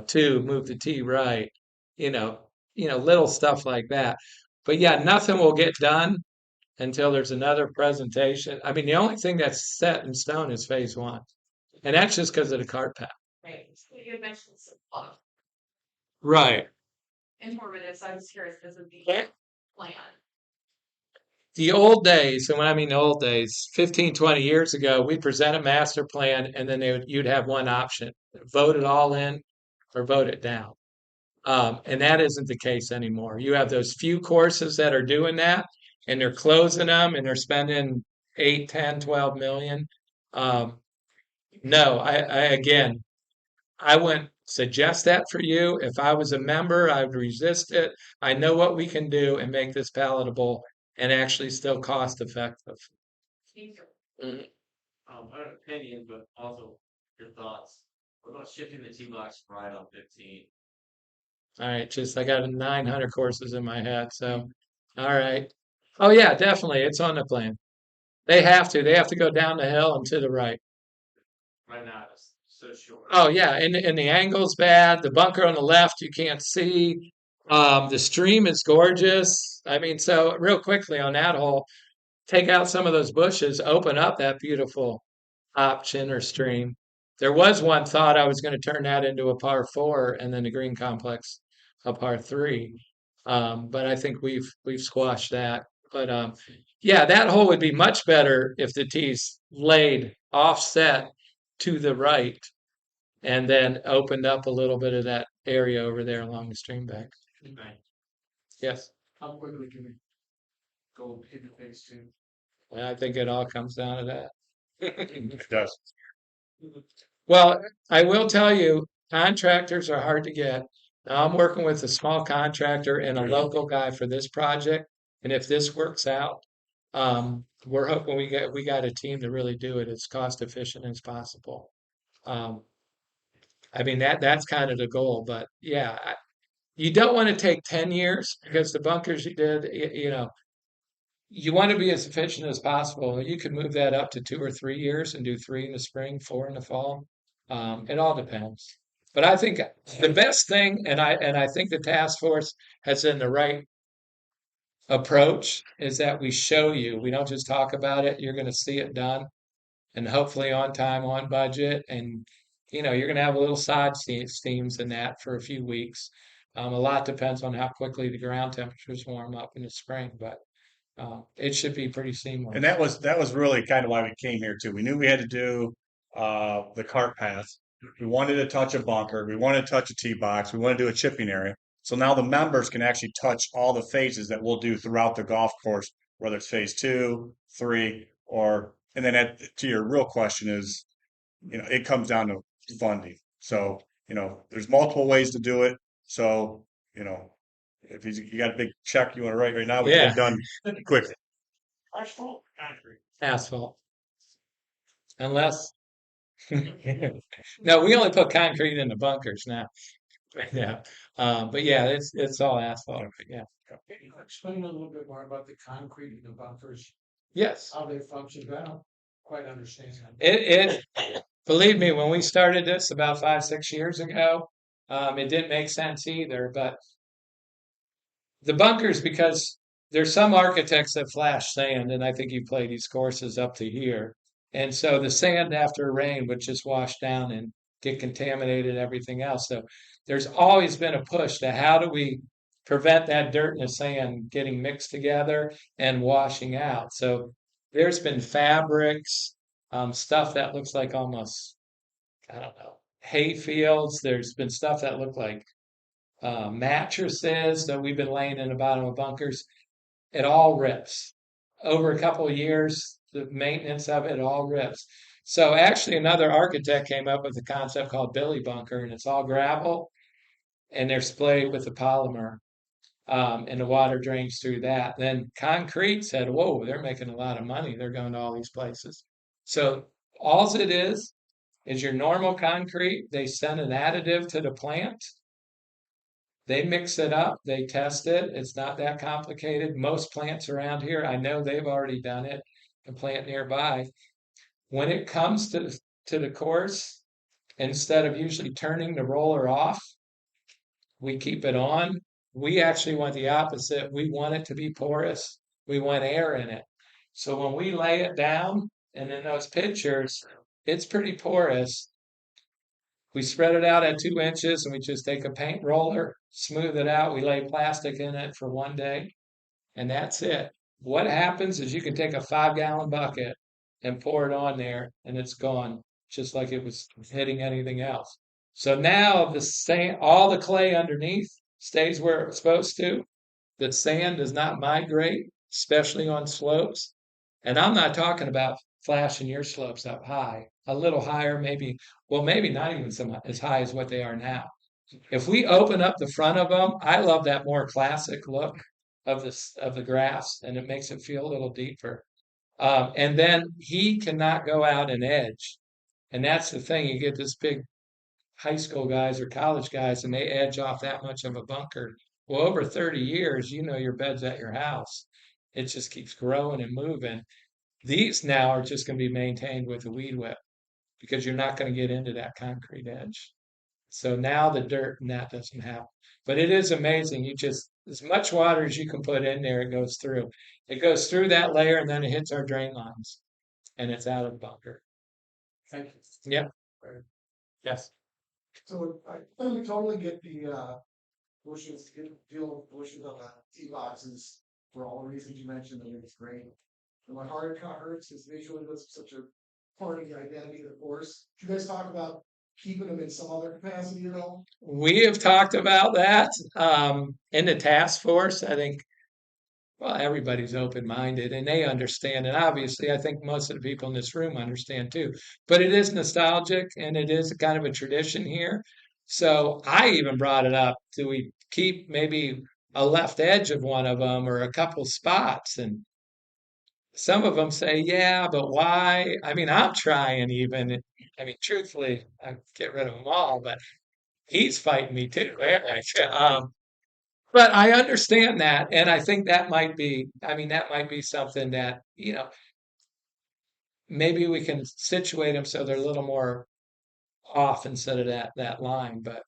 Two, move the tee right, you know, little stuff like that. But yeah, nothing will get done until there's another presentation. I mean, the only thing that's set in stone is phase one. And that's just because of the cart path. Right, so you mentioned some Right. informative, so I was curious, this would be plan. The old days, and when I mean the old days, 15, 20 years ago, we present a master plan and then you'd have one option, vote it all in or vote it down. And that isn't the case anymore. You have those few courses that are doing that and they're closing them and they're spending 8, 10, 12 million. No, again, I wouldn't suggest that for you. If I was a member, I would resist it. I know what we can do and make this palatable and actually still cost effective. Thank you. Mhm. I have an opinion, but also your thoughts. What about shifting the T box right on 15? All right, just I got 900 courses in my head, so all right. Oh yeah, definitely, it's on the plan. They have to. They have to go down the hill and to the right. Right now, it's so short. Oh yeah, and the angle's bad. The bunker on the left you can't see. The stream is gorgeous. I mean, so real quickly on that hole, take out some of those bushes, open up that beautiful option or stream. There was one thought I was going to turn that into a par four and then the green complex a par three. But I think we've squashed that. But yeah, that hole would be much better if the tee's laid offset to the right and then opened up a little bit of that area over there along the stream bank. Yes. How quickly can we go into phase two? And I think it all comes down to that. It does. Well, I will tell you, contractors are hard to get. Now I'm working with a small contractor and a local guy for this project. And if this works out, we're hoping we got a team to really do it as cost efficient as possible. Um, I mean that's kind of the goal, but yeah, you don't want to take 10 years because the bunkers you did, you know, you want to be as efficient as possible. You could move that up to 2 or 3 years and do 3 in the spring, 4 in the fall. It all depends. But I think the best thing, and I think the task force has in the right approach, is that we show you. We don't just talk about it. You're going to see it done, and hopefully on time, on budget, and you know you're going to have a little side steams in that for a few weeks. A lot depends on how quickly the ground temperatures warm up in the spring, but it should be pretty seamless. And that was really kind of why we came here too. We knew we had to do the cart path. We wanted to touch a bunker. We wanted to touch a tee box. We want to do a chipping area. So now the members can actually touch all the phases that we'll do throughout the golf course, whether it's phase 2, 3, or and then to your real question is, you know, it comes down to funding. So, you know, there's multiple ways to do it. So, you know, if you got a big check you want to write right now, we Yeah. get it done quick. Asphalt, concrete. Asphalt. Unless no, we only put concrete in the bunkers now. Yeah. But yeah, it's all asphalt. But yeah. Can you explain a little bit more about the concrete in the bunkers, Yes. how they function? I don't quite understand that. It believe me, when we started this about 5, 6 years ago, it didn't make sense either. But the bunkers, because there's some architects that flash sand, and I think you play these courses up to here. And so the sand after rain would just wash down and get contaminated and everything else. So there's always been a push to how do we prevent that dirt and the sand getting mixed together and washing out. So there's been fabrics, stuff that looks like almost, I don't know, hay fields. There's been stuff that look like mattresses that we've been laying in the bottom of bunkers. It all rips. Over a couple of years, the maintenance of it all rips. So actually, another architect came up with a concept called Billy Bunker, and it's all gravel, and they're splayed with the polymer, and the water drains through that. Then concrete said, "Whoa, they're making a lot of money. They're going to all these places." So all it is your normal concrete. They send an additive to the plant. They mix it up, they test it. It's not that complicated. Most plants around here, I know they've already done it, a plant nearby. When it comes to the course, instead of usually turning the roller off, we keep it on. We actually want the opposite. We want it to be porous. We want air in it. So when we lay it down, and in those pictures, it's pretty porous. We spread it out at 2 inches and we just take a paint roller, smooth it out. We lay plastic in it for one day, and that's it. What happens is you can take a 5 gallon bucket and pour it on there, and it's gone, just like it was hitting anything else. So now the sand, all the clay underneath stays where it's supposed to. The sand does not migrate, especially on slopes. And I'm not talking about flashing your slopes up high, a little higher, maybe, well, maybe not even as high as what they are now. If we open up the front of them, I love that more classic look of the grass, and it makes it feel a little deeper. And then he cannot go out and edge, and that's the thing. You get this big high school guys or college guys, and they edge off that much of a bunker. Well, over 30 years, you know your bed's at your house. It just keeps growing and moving. These now are just going to be maintained with a weed whip because you're not going to get into that concrete edge. So now the dirt and that doesn't happen. But it is amazing. You just, as much water as you can put in there, it goes through. It goes through that layer and then it hits our drain lines and it's out of the bunker. Thank you. Yep. Yes. So I totally get the bushes, deal with bushes on the tee boxes for all the reasons you mentioned. I think it's great. And my heart kind of hurts because visually that's such a part of the identity of the course. Did you guys talk about keeping them in some other capacity at all? We have talked about that in the task force. I think, well, everybody's open-minded and they understand. And obviously, I think most of the people in this room understand too. But it is nostalgic and it is kind of a tradition here. So I even brought it up. Do we keep maybe a left edge of one of them or a couple spots? And some of them say, yeah, but why? I mean, I'm trying even. I mean, truthfully, I get rid of them all, but he's fighting me too, Eric. But I understand that, and I think that might be, I mean, that might be something that, maybe we can situate them so they're a little more off instead of that line. But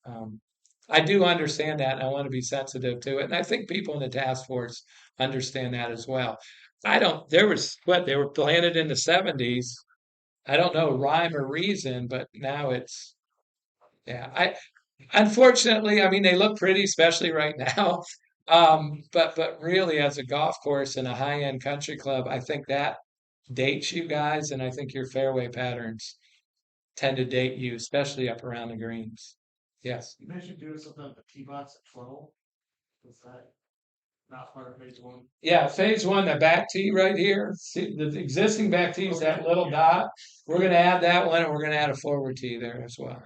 I do understand that, and I want to be sensitive to it. And I think people in the task force understand that as well. I don't, there was what they were planted in the 70s. I don't know rhyme or reason, but now it's, yeah, unfortunately, I mean, they look pretty, especially right now. But really, as a golf course and a high-end country club, I think that dates you guys, and I think your fairway patterns tend to date you, especially up around the greens. Yes. You mentioned doing something at the tee box at 12. Was that not part of phase one? Yeah, phase one, the back tee right here. See, the existing back tee is that little dot. We're going to add that one, and we're going to add a forward tee there as well.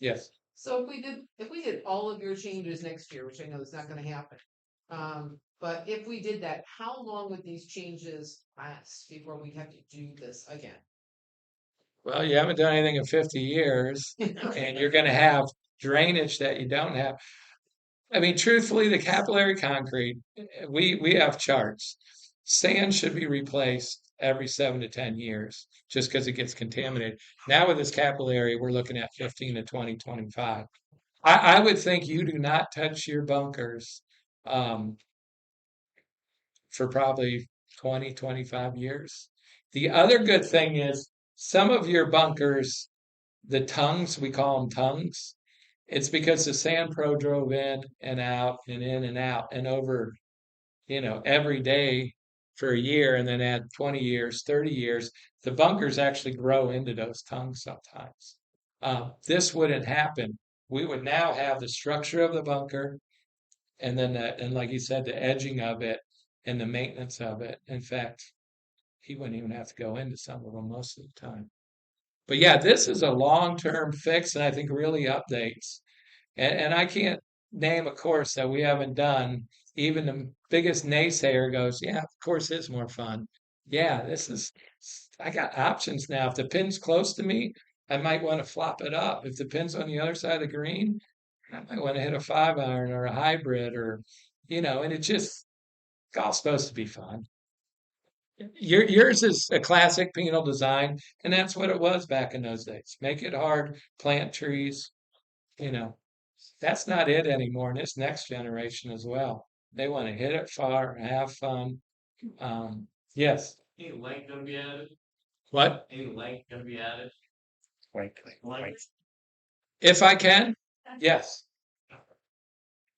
Yes. So if we did all of your changes next year, which I know is not gonna happen. But if we did that, how long would these changes last before we have to do this again? Well, you haven't done anything in 50 years, and you're going to have drainage that you don't have. I mean, truthfully, the capillary concrete, we have charts. Sand should be replaced every 7 to 10 years just because it gets contaminated. Now with this capillary, we're looking at 15 to 20, 25. I would think you do not touch your bunkers um, for probably 20, 25 years. The other good thing is some of your bunkers, the tongues, we call them tongues. It's because the sand pro drove in and out and in and out and over, every day for a year and then add 20 years, 30 years, the bunkers actually grow into those tongues sometimes. This wouldn't happen. We would now have the structure of the bunker and then and like you said, the edging of it and the maintenance of it. In fact, he wouldn't even have to go into some of them most of the time. But yeah, this is a long-term fix and I think really updates. And I can't name a course that we haven't done. Even the biggest naysayer goes, yeah, of course it's more fun. Yeah, I got options now. If the pin's close to me, I might want to flop it up. If the pin's on the other side of the green, I might want to hit a 5-iron or a hybrid and it just, golf's supposed to be fun. Yours is a classic penal design, and that's what it was back in those days. Make it hard, plant trees, you know. That's not it anymore in this next generation as well. They want to hit it far, have fun. Yes. Any length gonna be added? What? Any length gonna be added? Length? If I can, yes.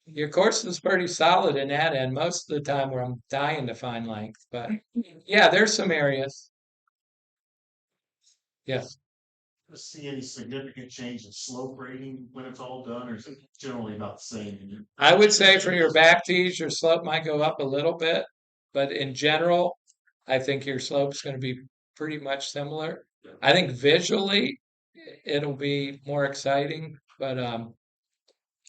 Your course is pretty solid in that end. Most of the time where I'm dying to find length, but yeah, there's some areas. Yes. See any significant change in slope rating when it's all done, or is it generally about the same? I would say for your back tees, your slope might go up a little bit, but in general, I think your slope's going to be pretty much similar. I think visually it'll be more exciting, but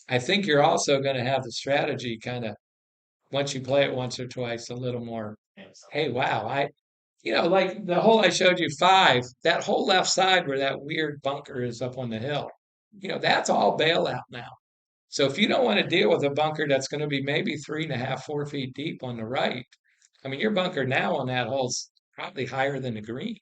I think you're also going to have the strategy kind of once you play it once or twice a little more. Hey, wow, like the hole I showed you 5, that whole left side where that weird bunker is up on the hill, that's all bailout now. So if you don't want to deal with a bunker that's going to be maybe 3.5, 4 feet deep on the right, I mean, your bunker now on that hole's probably higher than the green,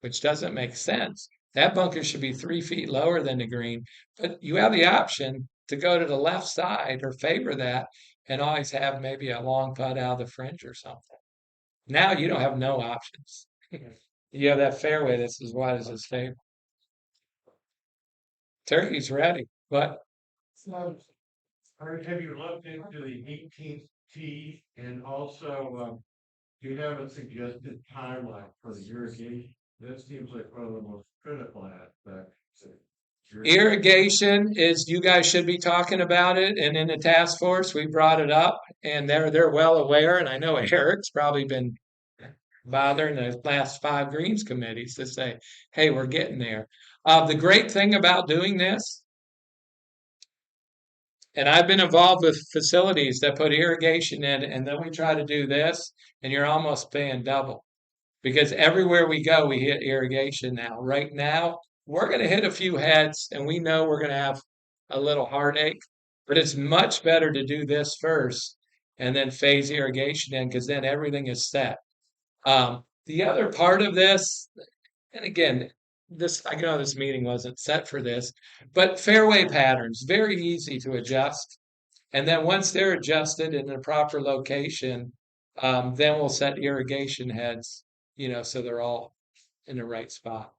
which doesn't make sense. That bunker should be 3 feet lower than the green, but you have the option to go to the left side or favor that and always have maybe a long putt out of the fringe or something. Now you don't have no options. You have that fairway that's as wide as his favorite. turkey's ready. But Have you looked into the 18th tee and also, do you have a suggested timeline for the irrigation? That seems like one of the most critical aspects. irrigation is, you guys should be talking about it, and in the task force, we brought it up, and they're well aware, and I know Eric's probably been bothering the last 5 greens committees to say, hey, we're getting there. The great thing about doing this, and I've been involved with facilities that put irrigation in, and then we try to do this, and you're almost paying double. Because everywhere we go, we hit irrigation now. Right now, we're going to hit a few heads, and we know we're going to have a little heartache, but it's much better to do this first and then phase irrigation in, because then everything is set. The other part of this, and again, this, I know this meeting wasn't set for this, but fairway patterns, very easy to adjust. And then once they're adjusted in the proper location, then we'll set irrigation heads, so they're all in the right spot.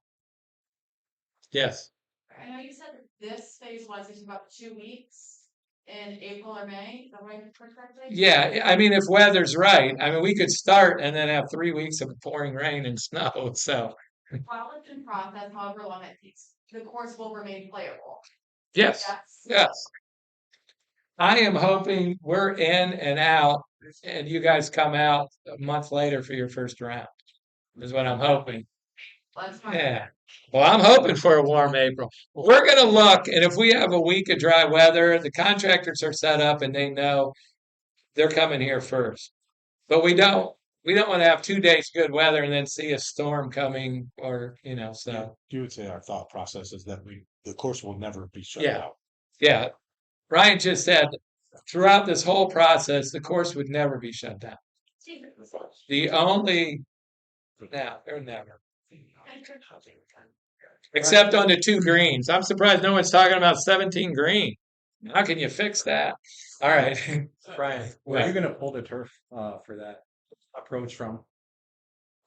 Yes. I know you said this phase one is about 2 weeks in April or May, is that right? Correctly? Yeah, I mean, if weather's right, I mean, we could start and then have 3 weeks of pouring rain and snow. So, While it's in process, however long it takes, the course will remain playable. yes, yes. I am hoping we're in and out, and you guys come out a month later for your first round, is what I'm hoping. That's fine. Yeah. Well, I'm hoping for a warm April. We're going to look, and if we have a week of dry weather, the contractors are set up and they know they're coming here first. But we don't want to have 2 days good weather and then see a storm coming, or so. You would say our thought process is that the course will never be shut Yeah. out. Yeah. Ryan just said throughout this whole process, the course would never be shut down. The only, they're never. Except on the 2 greens. I'm surprised no one's talking about 17 green. How can you fix that? All right. Brian, where are you gonna pull the turf for that approach from?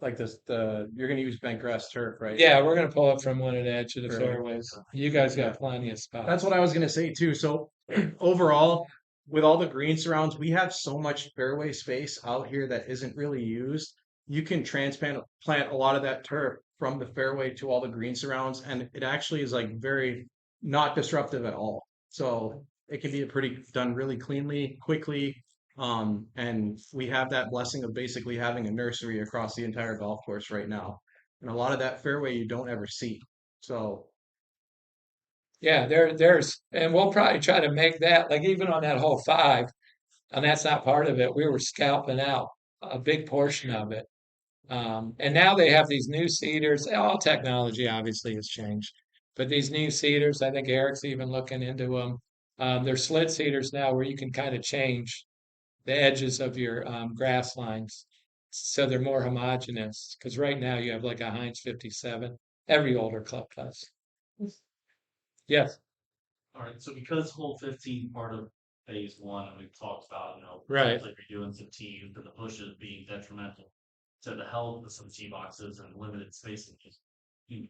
Like you're gonna use bent grass turf, right? Yeah, we're gonna pull it from one of the edge of the Fairway. fairways. You guys got plenty of spots. That's what I was gonna say too. So overall, with all the green surrounds, we have so much fairway space out here that isn't really used. You can plant a lot of that turf from the fairway to all the green surrounds, and it actually is like very not disruptive at all. So it can be done really cleanly, quickly. And we have that blessing of basically having a nursery across the entire golf course right now. And a lot of that fairway you don't ever see. So Yeah, and we'll probably try to make that, like even on that hole 5, and that's not part of it. We were scalping out a big portion of it. And now they have these new seeders. All technology obviously has changed, but these new seeders, I think Eric's even looking into them. They're slit seeders now where you can kind of change the edges of your grass lines so they're more homogeneous. Because right now you have like a Heinz 57. Every older club does. Yes. All right, so because hole 15 part of phase one, and we've talked about, Right. potentially redoing some tees for the bushes being detrimental to the health of some tee boxes and limited spacing.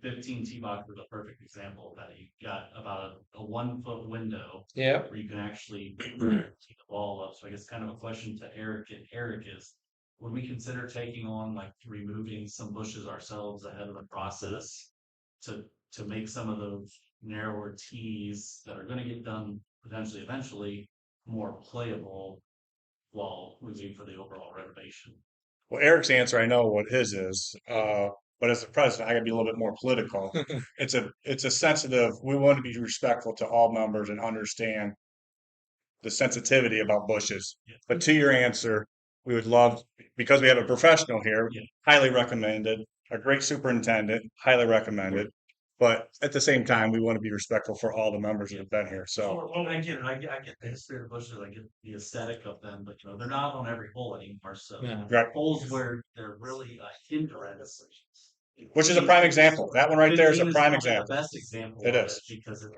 15 tee box is a perfect example of that. You've got about a 1 foot window Yeah. where you can actually tee the ball up. So I guess kind of a question to Eric and Eric is, would we consider taking on like removing some bushes ourselves ahead of the process to make some of those narrower tees that are going to get done potentially eventually more playable while moving for the overall renovation? Well, Eric's answer, I know what his is, but as the president, I gotta be a little bit more political. It's a sensitive, we want to be respectful to all members and understand the sensitivity about bushes. Yeah. But to your answer, we would love, because we have a professional here, Yeah. highly recommended, a great superintendent, highly recommended. But at the same time, we want to be respectful for all the members that have been here. So Well, I get it. I get the history of bushes. I get the aesthetic of them, but they're not on every hole anymore. So No. right, holes where they're really a hindrance. which is a prime example. That one right there is a 15 prime probably example. The best example. It of is. because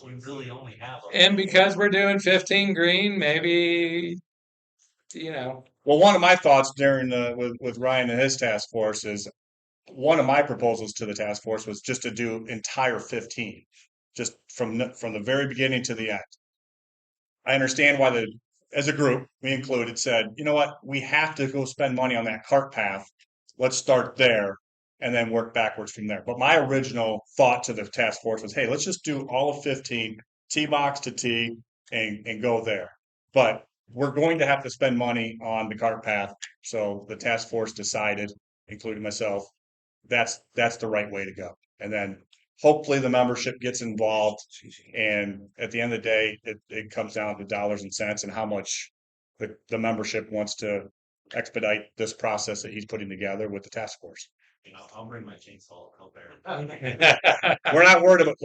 we really only have. And because we're doing 15 green, maybe, Well, one of my thoughts during with Ryan and his task force is one of my proposals to the task force was just to do entire 15. just from the very beginning to the end. I understand why as a group, we included, said, you know what, we have to go spend money on that cart path. Let's start there and then work backwards from there. But my original thought to the task force was, hey, let's just do all of 15, T box to T, and go there. But we're going to have to spend money on the cart path. So the task force decided, including myself, that's the right way to go. And then hopefully the membership gets involved. And at the end of the day, it comes down to dollars and cents and how much the membership wants to expedite this process that he's putting together with the task force. I'll bring my chainsaw help there. We're not worried about,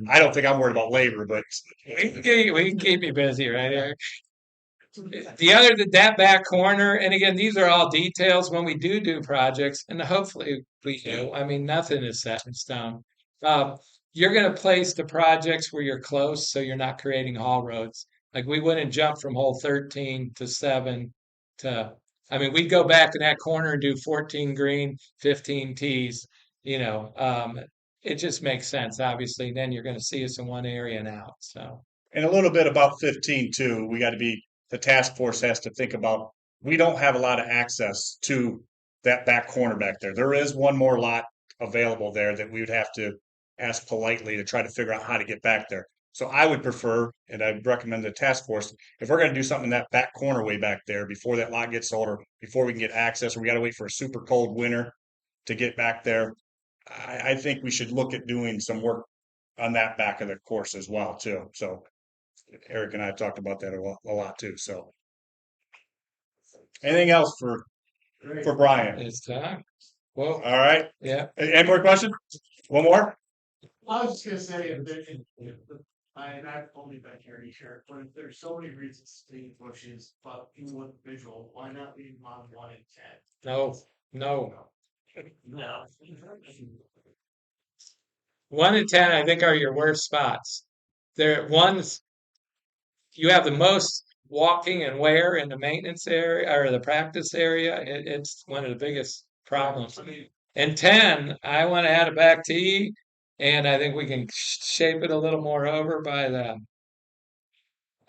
I don't think I'm worried about labor, but We can keep you busy, right, Eric? That back corner, and again, these are all details when we do projects, and hopefully we do. I mean, nothing is set in stone. You're going to place the projects where you're close, so you're not creating haul roads. Like we wouldn't jump from hole 13 to 7 to. I mean, we'd go back in that corner and do 14 green, 15 tees. It just makes sense. Obviously, then you're going to see us in one area and out. So, and a little bit about 15 too. The task force has to think about, we don't have a lot of access to that back corner back there. There is one more lot available there that we would have to ask politely to try to figure out how to get back there. So I would prefer, and I'd recommend the task force, if we're going to do something in that back corner way back there before that lot gets sold or before we can get access, or we got to wait for a super cold winter to get back there, I think we should look at doing some work on that back of the course as well too. So Eric and I have talked about that a lot too. So, anything else for Brian? it's time. Well, All right. yeah. Any more questions? One more. I was just gonna say, I've only been here a year, but if there's so many reasons to leave bushes, but even with visual, why not leave them on 1 and 10? No. No. 1 and 10, I think, are your worst spots. They're ones you have the most walking and wear in the maintenance area or the practice area. It's one of the biggest problems. And 10, I want to add a back tee, and I think we can shape it a little more over by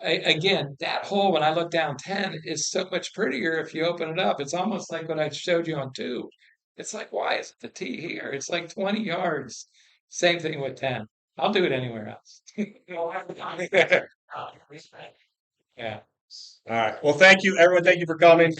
again, that hole when I look down 10 is so much prettier if you open it up. It's almost like what I showed you on 2. It's like, why isn't the tee here? It's like 20 yards. Same thing with 10. I'll do it anywhere else. Yeah. All right. Well, thank you, everyone. Thank you for coming.